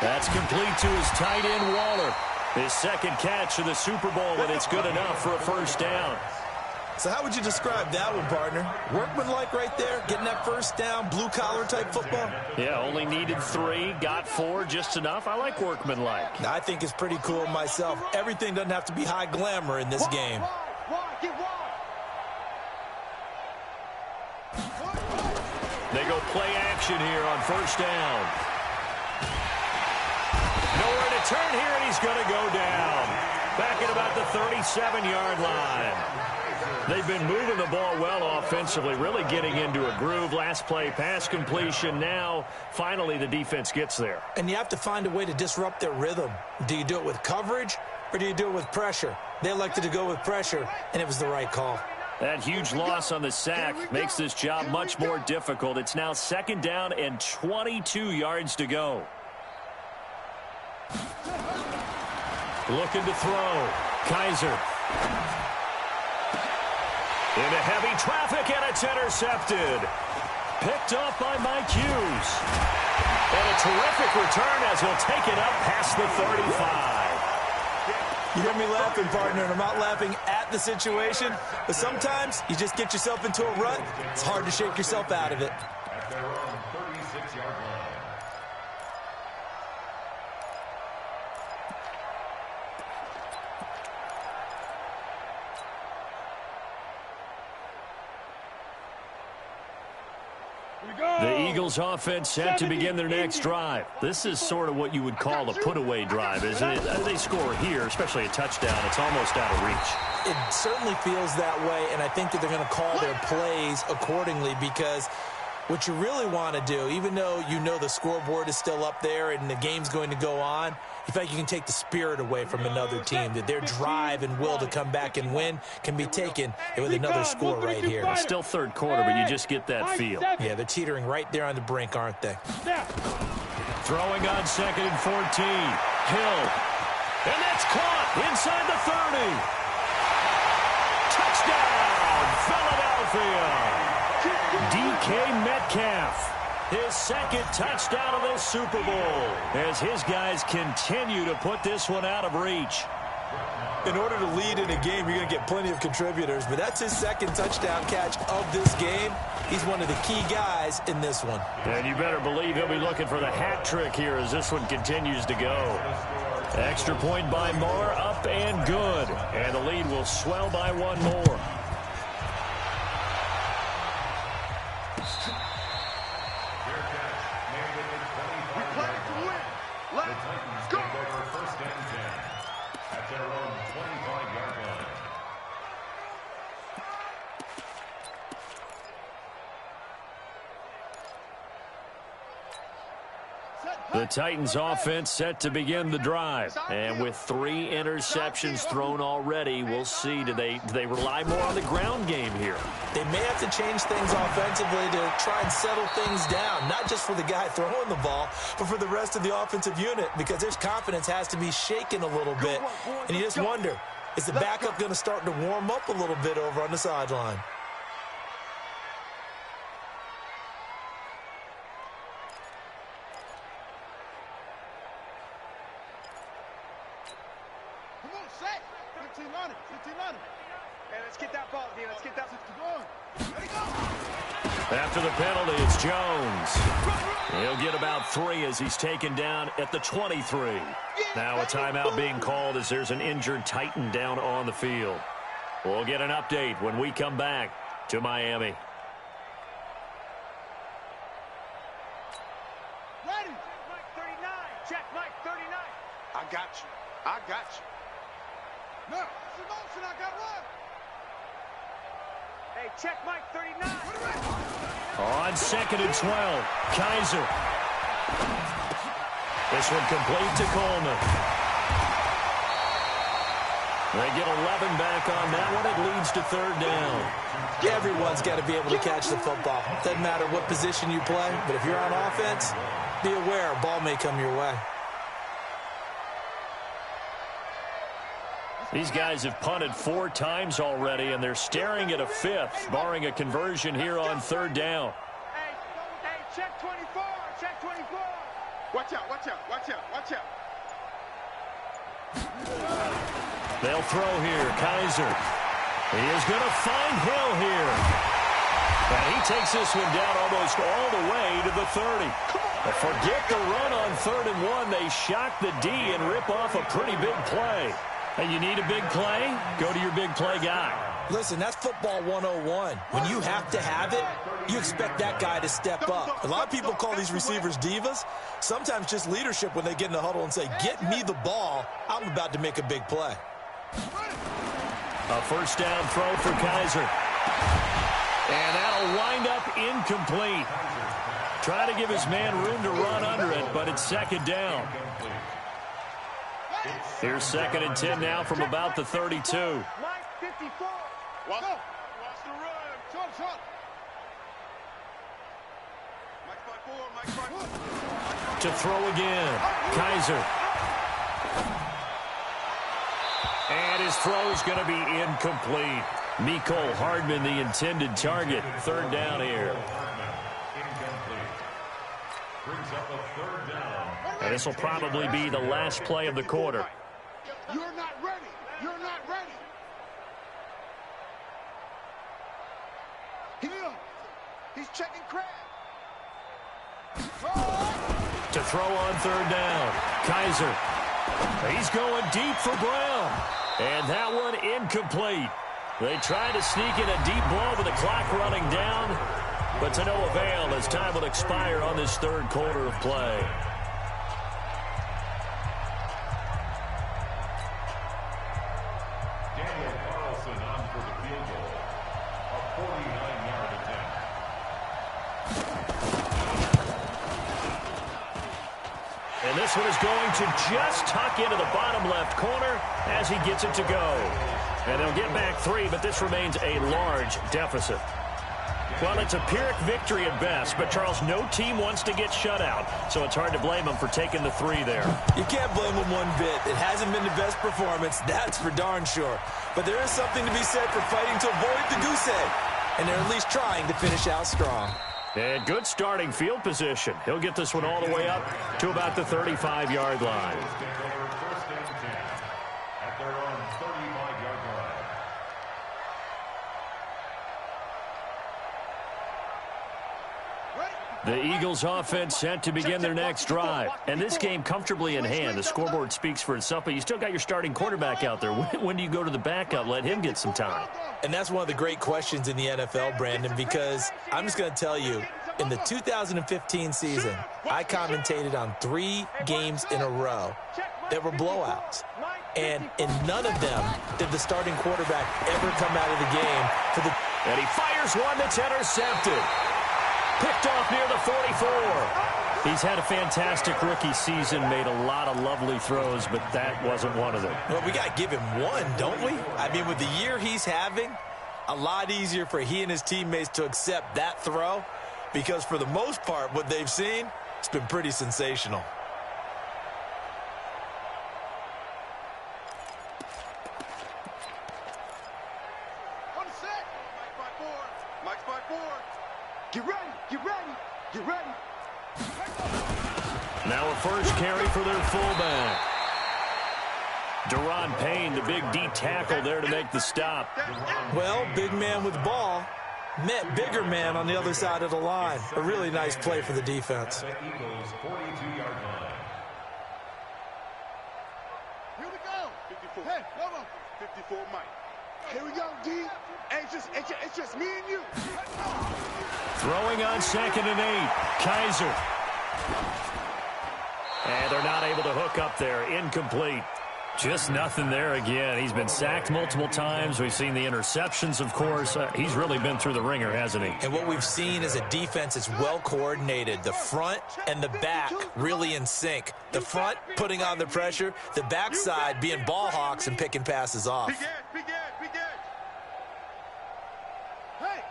That's complete to his tight end, Waller. His 2nd catch of the Super Bowl, and it's good enough for a first down. So how would you describe that one, partner? Workmanlike right there, getting that first down, blue-collar type football? Yeah, only needed 3, got 4, just enough. I like workmanlike. I think it's pretty cool myself. Everything doesn't have to be high glamour in this game. Get wide. They go play action here on first down. Nowhere to turn here, and he's going to go down. Back at about the 37-yard line. They've been moving the ball well offensively, really getting into a groove. Last play, pass completion. Now, finally, the defense gets there. And you have to find a way to disrupt their rhythm. Do you do it with coverage, or do you do it with pressure? They elected to go with pressure, and it was the right call. That huge loss on the sack makes this job much more difficult. It's now 2nd down and 22 yards to go. Looking to throw. Kaiser. Into heavy traffic, and it's intercepted. Picked off by Mike Hughes. And a terrific return as he'll take it up past the 35. You hear me laughing, partner, and I'm not laughing at the situation, but sometimes you just get yourself into a rut. It's hard to shake yourself out of it. At their own 36-yard line. The Eagles offense set to begin their next drive. This is sort of what you would call a put-away drive, isn't it? They score here, especially a touchdown. It's almost out of reach. It certainly feels that way, and I think that they're going to call their plays accordingly because what you really want to do, even though you know the scoreboard is still up there and the game's going to go on, you feel like you can take the spirit away from another team, that their drive and will to come back and win can be taken with another score right here. It's still 3rd quarter, but you just get that feel. Yeah, they're teetering right there on the brink, aren't they? Throwing on 2nd and 14. Hill. And that's caught inside the 30. Touchdown, Philadelphia. DK Metcalf. His 2nd touchdown of this Super Bowl as his guys continue to put this one out of reach. In order to lead in a game, you're going to get plenty of contributors, but that's his 2nd touchdown catch of this game. He's one of the key guys in this one. And you better believe he'll be looking for the hat trick here as this one continues to go. Extra point by Moore, up and good. And the lead will swell by 1 more. The Titans offense set to begin the drive. And with 3 interceptions thrown already, we'll see. Do they rely more on the ground game here? They may have to change things offensively to try and settle things down, not just for the guy throwing the ball, but for the rest of the offensive unit, because their confidence has to be shaken a little bit. And you just wonder, is the backup going to start to warm up a little bit over on the sideline? After the penalty, it's Jones. He'll get about 3 as he's taken down at the 23. Now a timeout being called as there's an injured Titan down on the field. We'll get an update when we come back to Miami. Ready. Mike 39. Check Mike 39. I got you. I got you. No, it's a motion. I got one. Hey, check Mike 39. On 2nd and 12, Kaiser. This one complete to Coleman. They get 11 back on that one. It leads to 3rd down. Everyone's got to be able to catch the football. Doesn't matter what position you play, but if you're on offense, be aware a ball may come your way. These guys have punted 4 times already, and they're staring at a 5th, barring a conversion here on 3rd down. Hey, check 24. Check 24. Watch out, watch out, watch out, watch out. They'll throw here. Kaiser. He is going to find Hill here. And he takes this one down almost all the way to the 30. But forget the run on 3rd and 1. They shock the D and rip off a pretty big play. And you need a big play? Go to your big play guy. Listen, that's football 101. When you have to have it, you expect that guy to step up. A lot of people call these receivers divas. Sometimes just leadership when they get in the huddle and say, get me the ball. I'm about to make a big play. A 1st down throw for Kaiser. And that'll wind up incomplete. Try to give his man room to run under it, but it's 2nd down. Here's 2nd and 10 now from about the 32. Mike 54. Watch the run. Short. Mike 5-4. To throw again. Kaiser. And his throw is going to be incomplete. Mecole Hardman, the intended target. 3rd down here. And this will probably be the last play of the quarter. You're not ready. You're not ready. He's checking crab. To throw on 3rd down. Kaiser. He's going deep for Brown. And that one incomplete. They tried to sneak in a deep ball with the clock running down, but to no avail as time will expire on this 3rd quarter of play. Daniel Carlson on for the field goal. A 49-yard attempt. And this one is going to just tuck into the bottom left corner as he gets it to go. And they'll get back 3, but this remains a large deficit. Well, it's a Pyrrhic victory at best, but, Charles, no team wants to get shut out, so it's hard to blame them for taking the 3 there. You can't blame them one bit. It hasn't been the best performance, that's for darn sure. But there is something to be said for fighting to avoid the goose egg, and they're at least trying to finish out strong. And good starting field position. He'll get this one all the way up to about the 35-yard line. First and 10 at their own 35-yard line. The Eagles offense set to begin their next drive. And this game comfortably in hand. The scoreboard speaks for itself, but you still got your starting quarterback out there. When do you go to the backup? Let him get some time. And that's one of the great questions in the NFL, Brandon, because I'm just going to tell you, in the 2015 season, I commentated on 3 games in a row that were blowouts. And in none of them did the starting quarterback ever come out of the game for the... And he fires one that's intercepted. Picked off near the 44. He's had a fantastic rookie season, made a lot of lovely throws, but that wasn't one of them. Well, we got to give him one, don't we? I mean, with the year he's having, a lot easier for he and his teammates to accept that throw, because for the most part, what they've seen, it's been pretty sensational. On the set. Mike 5-4. Get ready. Get ready. Get ready. Now a first carry for their fullback. Daron Payne, the big D tackle there to make the stop. Well, big man with ball met bigger man on the other side of the line. A really nice play for the defense. The Eagles' 42-yard line. Here we go. 54. Hey, come on. 54, Mike. Here we go, D. Hey, it's just me and you. Throwing on 2nd and 8. Kaiser. And they're not able to hook up there. Incomplete. Just nothing there again. He's been sacked multiple times. We've seen the interceptions, of course. He's really been through the ringer, hasn't he? And what we've seen is a defense that's well coordinated. The front and the back really in sync. The front putting on the pressure. The backside being ball hawks and picking passes off. Big Ed. Hey.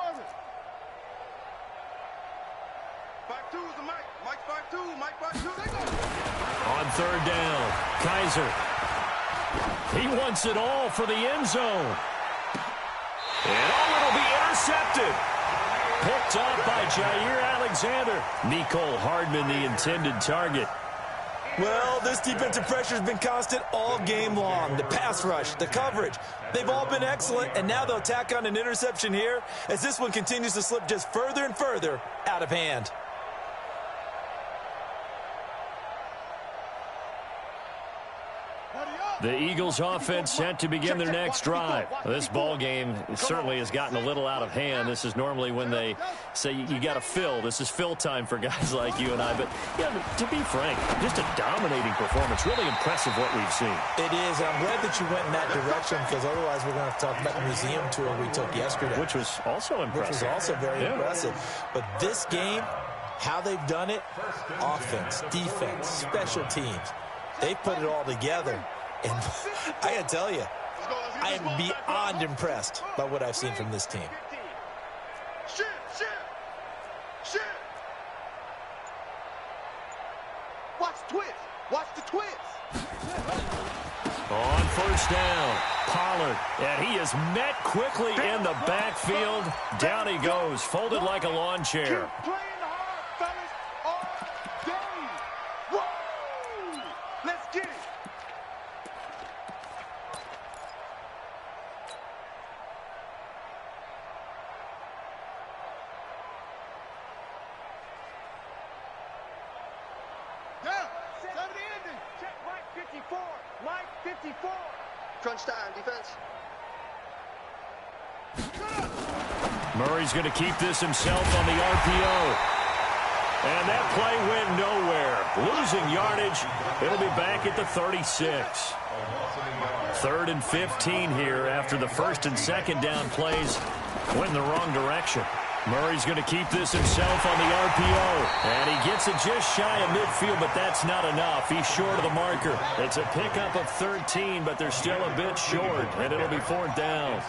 Orbit. 5-2 is the Mike. Mike 5-2. Mike 5-2. They go. On 3rd down, Kaiser. He wants it all for the end zone. And it'll be intercepted. Picked up by Jair Alexander. Mecole Hardman, the intended target. Well, this defensive pressure has been constant all game long. The pass rush, the coverage, they've all been excellent, and now they'll tack on an interception here as this one continues to slip just further and further out of hand. The Eagles offense set to begin their next drive. This ball game certainly has gotten a little out of hand. This is normally when they say you got to fill. This is fill time for guys like you and I. But yeah, to be frank, just a dominating performance. Really impressive what we've seen. It is. I'm glad that you went in that direction, because otherwise we're going to have to talk about the museum tour we took yesterday. Which was also impressive. Which was also very impressive. But this game, how they've done it, offense, defense, special teams. They put it all together. And I got to tell you, I am beyond impressed by what I've seen from this team. Shift. Watch the twist. Watch the twist. On first down, Pollard, and he is met quickly in the backfield. Down he goes, folded like a lawn chair. Keep playing hard, fellas, all day. Woo! Let's get it. Down. 70 ending. Check Mike 54. Mike 54. Crunch time, defense. Murray's going to keep this himself on the RPO. And that play went nowhere. Losing yardage. It'll be back at the 36. 3rd and 15 here after the first and second down plays went in the wrong direction. Murray's going to keep this himself on the RPO. And he gets it just shy of midfield, but that's not enough. He's short of the marker. It's a pickup of 13, but they're still a bit short, and it'll be 4th down.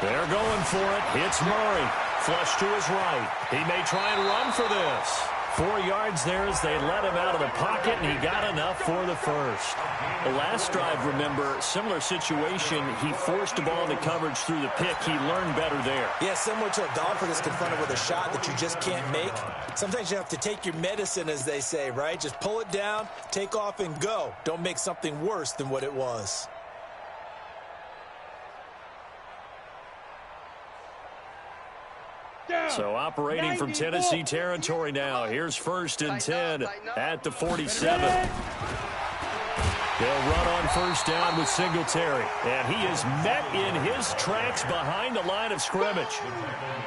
They're going for it. It's Murray. Flush to his right. He may try and run for this. 4 yards there as they let him out of the pocket, and he got enough for the first. The last drive, remember, similar situation. He forced the ball into coverage through the pick. He learned better there. Yeah, similar to a golfer that's confronted with a shot that you just can't make. Sometimes you have to take your medicine, as they say, right? Just pull it down, take off, and go. Don't make something worse than what it was. So operating from Tennessee territory now. Here's 1st and 10 at the 47. They'll run on first down with Singletary. And he is met in his tracks behind the line of scrimmage.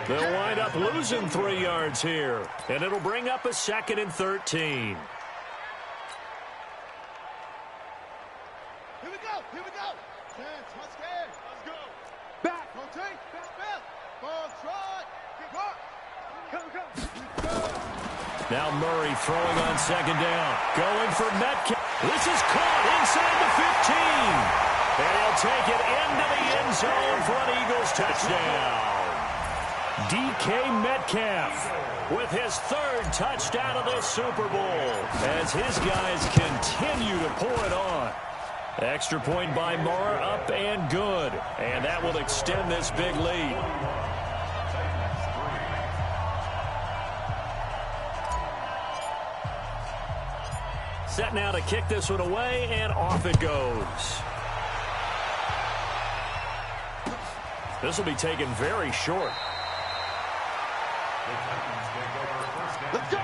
They'll wind up losing 3 yards here. And it'll bring up a 2nd and 13. Here we go. Chance, let's go. Back, rotate, back. Ball, try. Come. Now Murray throwing on 2nd down. Going for Metcalf. This is caught inside the 15. And he'll take it into the end zone for an Eagles touchdown. DK Metcalf with his 3rd touchdown of the Super Bowl as his guys continue to pour it on. Extra point by Moore, up and good. And that will extend this big lead. Set now to kick this one away, and off it goes. This will be taken very short. Let's go.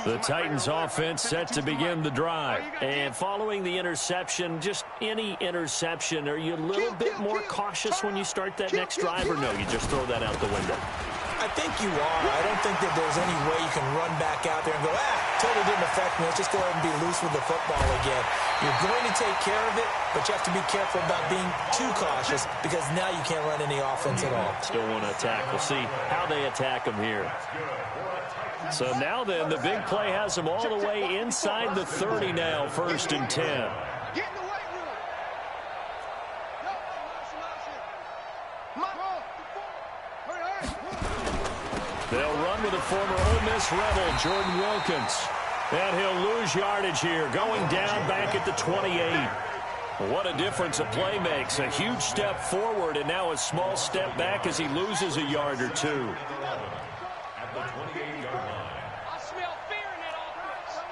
The Titans offense set to begin the drive. And following the interception, just any interception, are you a little bit more cautious when you start that next drive, or no, you just throw that out the window? I think you are. I don't think that there's any way you can run back out there and go, totally didn't affect me. Let's just go ahead and be loose with the football again. You're going to take care of it, but you have to be careful about being too cautious because now you can't run any offense at all. Still want to attack. We'll see how they attack them here. So now then, the big play has them all the way inside the 30 now, 1st and 10. Get in the weight room. They'll run with the former Ole Miss Rebel, Jordan Wilkins. And he'll lose yardage here, going down back at the 28. What a difference a play makes. A huge step forward and now a small step back as he loses a yard or two. At the 28-yard line. I smell fear in that offense.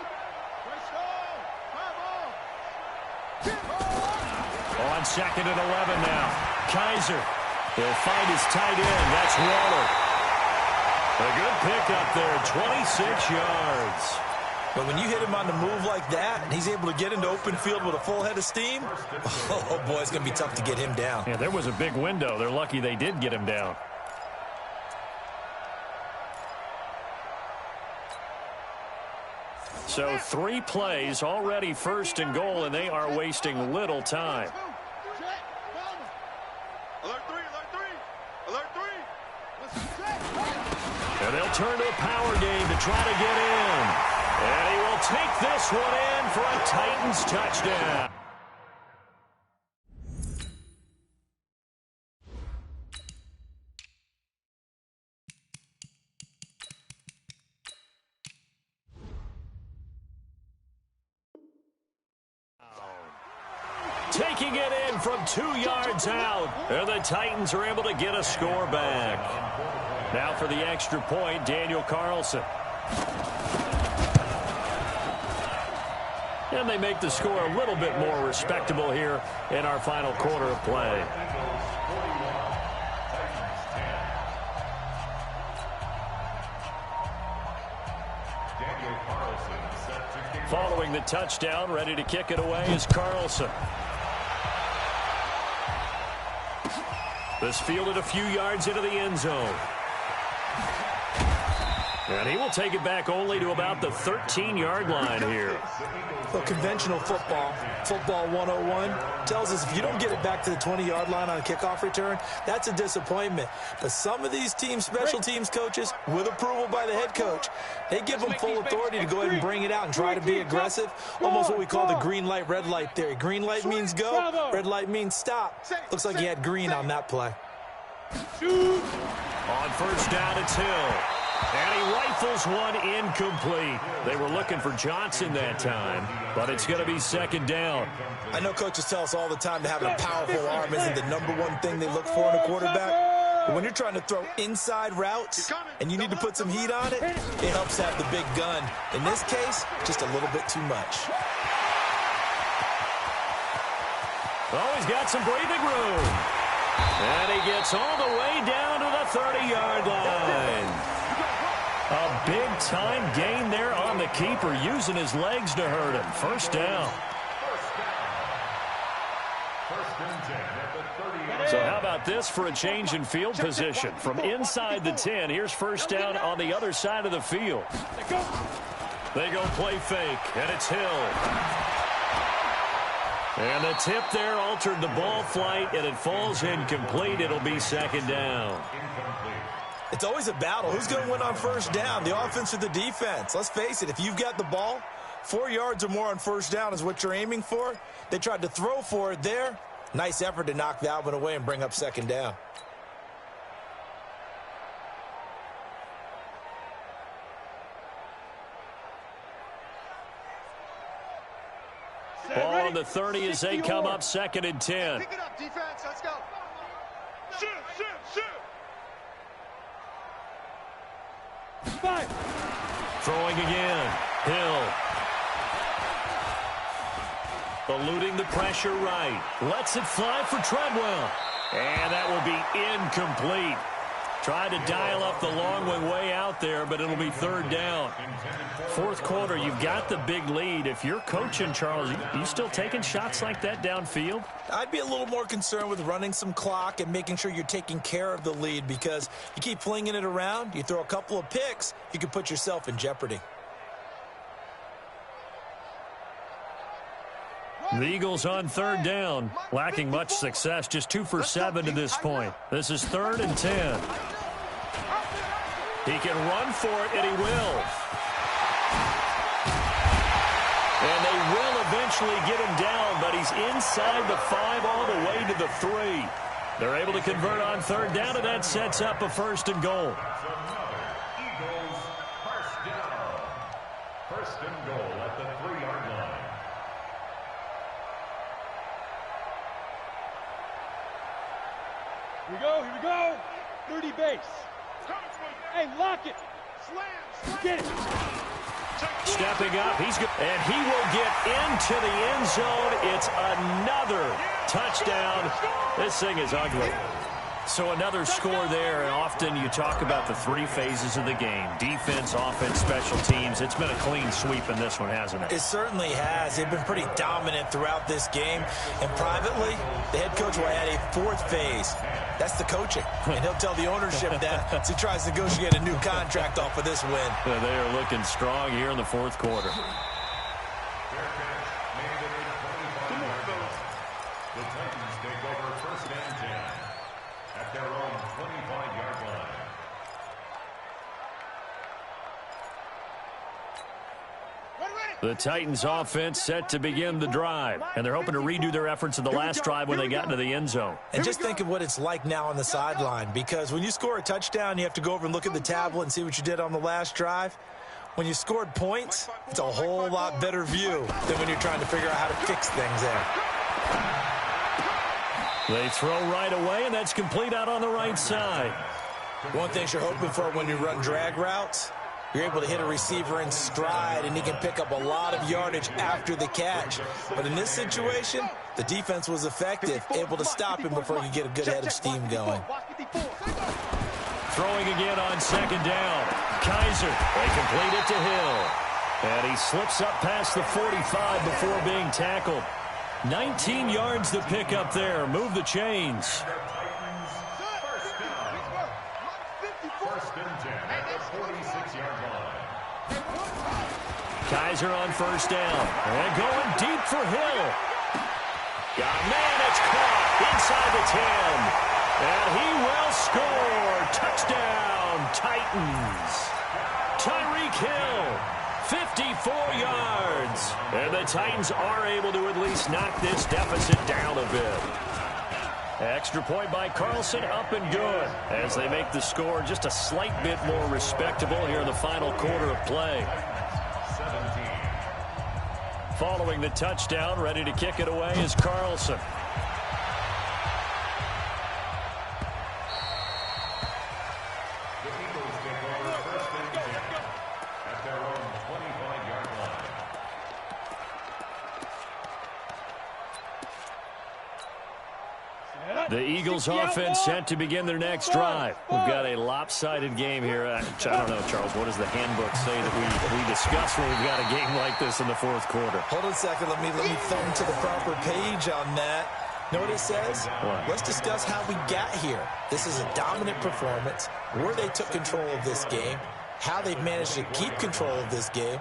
On 2nd and 11 now. Kaiser. He'll find his tight end. That's Waller. A good pickup there, 26 yards. But when you hit him on the move like that, and he's able to get into open field with a full head of steam, oh boy, it's going to be tough to get him down. Yeah, there was a big window. They're lucky they did get him down. So 3 plays, already first and goal, and they are wasting little time. Alert 3, alert 3, alert 3. And they'll turn to a power game to try to get in. And he will take this one in for a Titans touchdown. Taking it in from 2 yards out. And the Titans are able to get a score back. Now for the extra point, Daniel Carlson. And they make the score a little bit more respectable here in our final quarter of play. Following the touchdown, ready to kick it away is Carlson. This fielded a few yards into the end zone. And he will take it back only to about the 13-yard line here. So conventional football, football 101, tells us if you don't get it back to the 20-yard line on a kickoff return, that's a disappointment. But some of these teams, special teams coaches, with approval by the head coach, they give them full authority to go ahead and bring it out and try to be aggressive. Almost what we call the green light, red light theory. Green light means go, red light means stop. Looks like he had green on that play. On first down, it's Hill. And he rifles one incomplete. They were looking for Johnson that time, but it's going to be second down. I know coaches tell us all the time that having a powerful arm isn't the #1 thing they look for in a quarterback. But when you're trying to throw inside routes and you need to put some heat on it, it helps to have the big gun. In this case, just a little bit too much. Oh, he's got some breathing room. And he gets all the way down to the 30-yard line. A big-time gain there on the keeper, using his legs to hurt him. First down. So how about this for a change in field position? From inside the 10, here's first down on the other side of the field. They go play fake, and it's Hill. And the tip there altered the ball flight, and it falls incomplete. It'll be second down. It's always a battle. Who's going to win on first down, the offense or the defense? Let's face it, if you've got the ball, 4 yards or more on first down is what you're aiming for. They tried to throw for it there. Nice effort to knock that one away and bring up second down. Ball on the 30 as they come up second and 10. Pick it up, defense. Let's go. Shoot, shoot, shoot. Five. Throwing again. Hill. Eluding the pressure right. Lets it fly for Treadwell. And that will be incomplete. Tried to dial up the long way out there, but it'll be third down. Fourth quarter, you've got the big lead. If you're coaching, Charles, you still taking shots like that downfield? I'd be a little more concerned with running some clock and making sure you're taking care of the lead, because you keep flinging it around, you throw a couple of picks, you can put yourself in jeopardy. The Eagles on third down, lacking much success, just 2 for 7 to this point. This is 3rd and 10. He can run for it, and he will. And they will eventually get him down, but he's inside the 5 all the way to the 3. They're able to convert on third down, and that sets up a first and goal. Eagles first down. First and goal at the 3-yard line. Here we go. 30 base. Hey, lock it. Slam. Get it. Stepping up, he's good, and he will get into the end zone. It's another touchdown. This thing is ugly. So another score there, and often you talk about the three phases of the game. Defense, offense, special teams. It's been a clean sweep in this one, hasn't it? It certainly has. They've been pretty dominant throughout this game. And privately, the head coach will add a fourth phase. That's the coaching. And he'll tell the ownership that as he tries to negotiate a new contract off of this win. They are looking strong here in the fourth quarter. The Titans take over first and 10 at their own 25-yard line. The Titans offense set to begin the drive, and they're hoping to redo their efforts in the last drive when they got into the end zone. And just think of what it's like now on the sideline, because when you score a touchdown, you have to go over and look at the tablet and see what you did on the last drive. When you scored points, it's a whole lot better view than when you're trying to figure out how to fix things there. They throw right away, and that's complete out on the right side. One thing you're hoping for when you run drag routes, you're able to hit a receiver in stride, and he can pick up a lot of yardage after the catch. But in this situation, the defense was effective, able to stop him before he could get a good head of steam going. Throwing again on second down. Kaiser, they complete it to Hill. And he slips up past the 45 before being tackled. 19 yards to pick up there. Move the chains. First and 10 at the 46-yard line. Kaiser on first down. And going deep for Hill. Man, it's caught inside the 10. And he will score. Touchdown, Titans. Tyreek Hill, 54 yards. And the Titans are able to at least knock this deficit down a bit. Extra point by Carlson, up and good, as they make the score just a slight bit more respectable here in the final quarter of play. 17. Following the touchdown, ready to kick it away is Carlson. The Eagles take over first and 10 at their own 25-yard line. The Eagles offense set to begin their next drive. We've got a lopsided game here. I don't know, Charles, what does the handbook say that we discuss when we've got a game like this in the fourth quarter? Hold on a second. Let me thumb to the proper page on that. Know what it says? What? Let's discuss how we got here. This is a dominant performance, where they took control of this game, how they've managed to keep control of this game,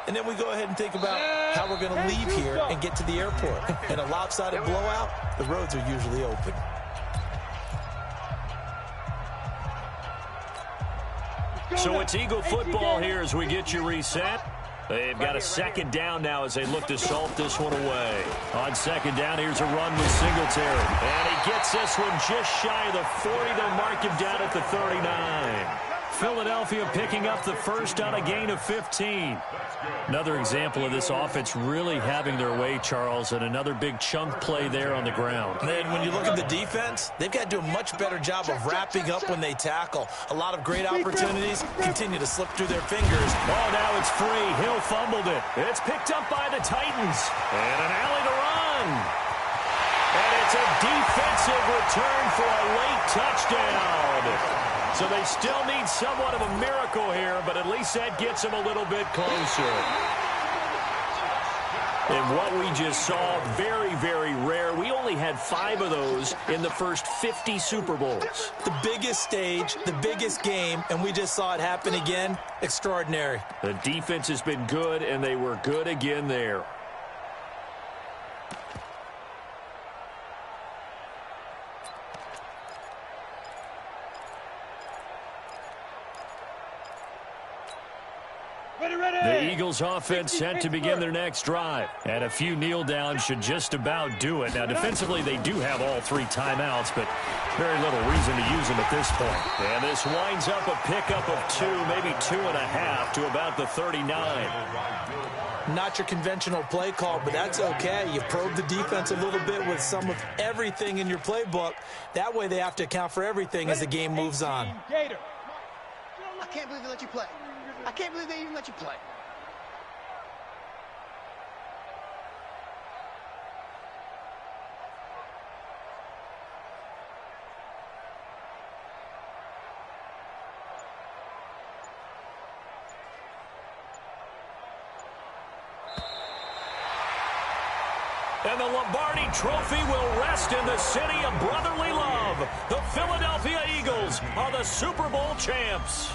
and then we go ahead and think about how we're going to leave here and get to the airport. In a lopsided blowout, the roads are usually open. So it's Eagle football here as we get you reset. They've got a second down now as they look to salt this one away. On second down, here's a run with Singletary. And he gets this one just shy of the 40. They'll mark him down at the 39. Philadelphia picking up the first on a gain of 15. Another example of this offense really having their way, Charles, and another big chunk play there on the ground. And then when you look at the defense, they've got to do a much better job of wrapping up when they tackle. A lot of great opportunities continue to slip through their fingers. Oh, now it's free. Hill fumbled it. It's picked up by the Titans. And an alley to run. And it's a defensive return for a late touchdown. So they still need somewhat of a miracle here, but at least that gets them a little bit closer. And what we just saw, very, very rare. We only had 5 of those in the first 50 Super Bowls. The biggest stage, the biggest game, and we just saw it happen again. Extraordinary. The defense has been good, and they were good again there. The Eagles offense set to begin their next drive. And a few kneel downs should just about do it. Now, defensively, they do have all 3 timeouts, but very little reason to use them at this point. And this winds up a pickup of 2, maybe 2.5 to about the 39. Not your conventional play call, but that's okay. You probe the defense a little bit with some of everything in your playbook. That way they have to account for everything as the game moves on. I can't believe they let you play. I can't believe they even let you play. And the Lombardi Trophy will rest in the city of brotherly love. The Philadelphia Eagles are the Super Bowl champs.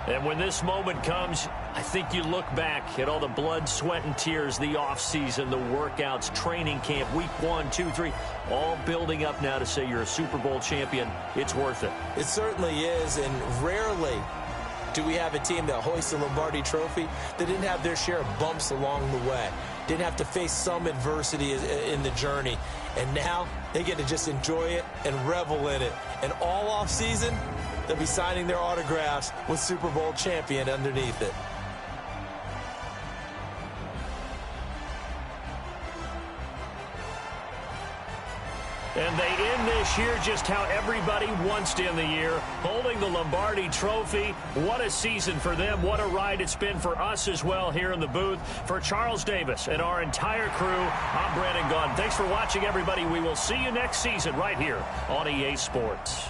And when this moment comes, I think you look back at all the blood, sweat, and tears, the offseason, the workouts, training camp, week 1, 2, 3, all building up now to say you're a Super Bowl champion. It's worth it. It certainly is, and rarely do we have a team that hoists the Lombardi Trophy that didn't have their share of bumps along the way, didn't have to face some adversity in the journey, and now they get to just enjoy it and revel in it. And all off season, they'll be signing their autographs with Super Bowl champion underneath it. And they end this year just how everybody wants to end the year, holding the Lombardi Trophy. What a season for them. What a ride it's been for us as well here in the booth. For Charles Davis and our entire crew, I'm Brandon Gaudin. Thanks for watching, everybody. We will see you next season right here on EA Sports.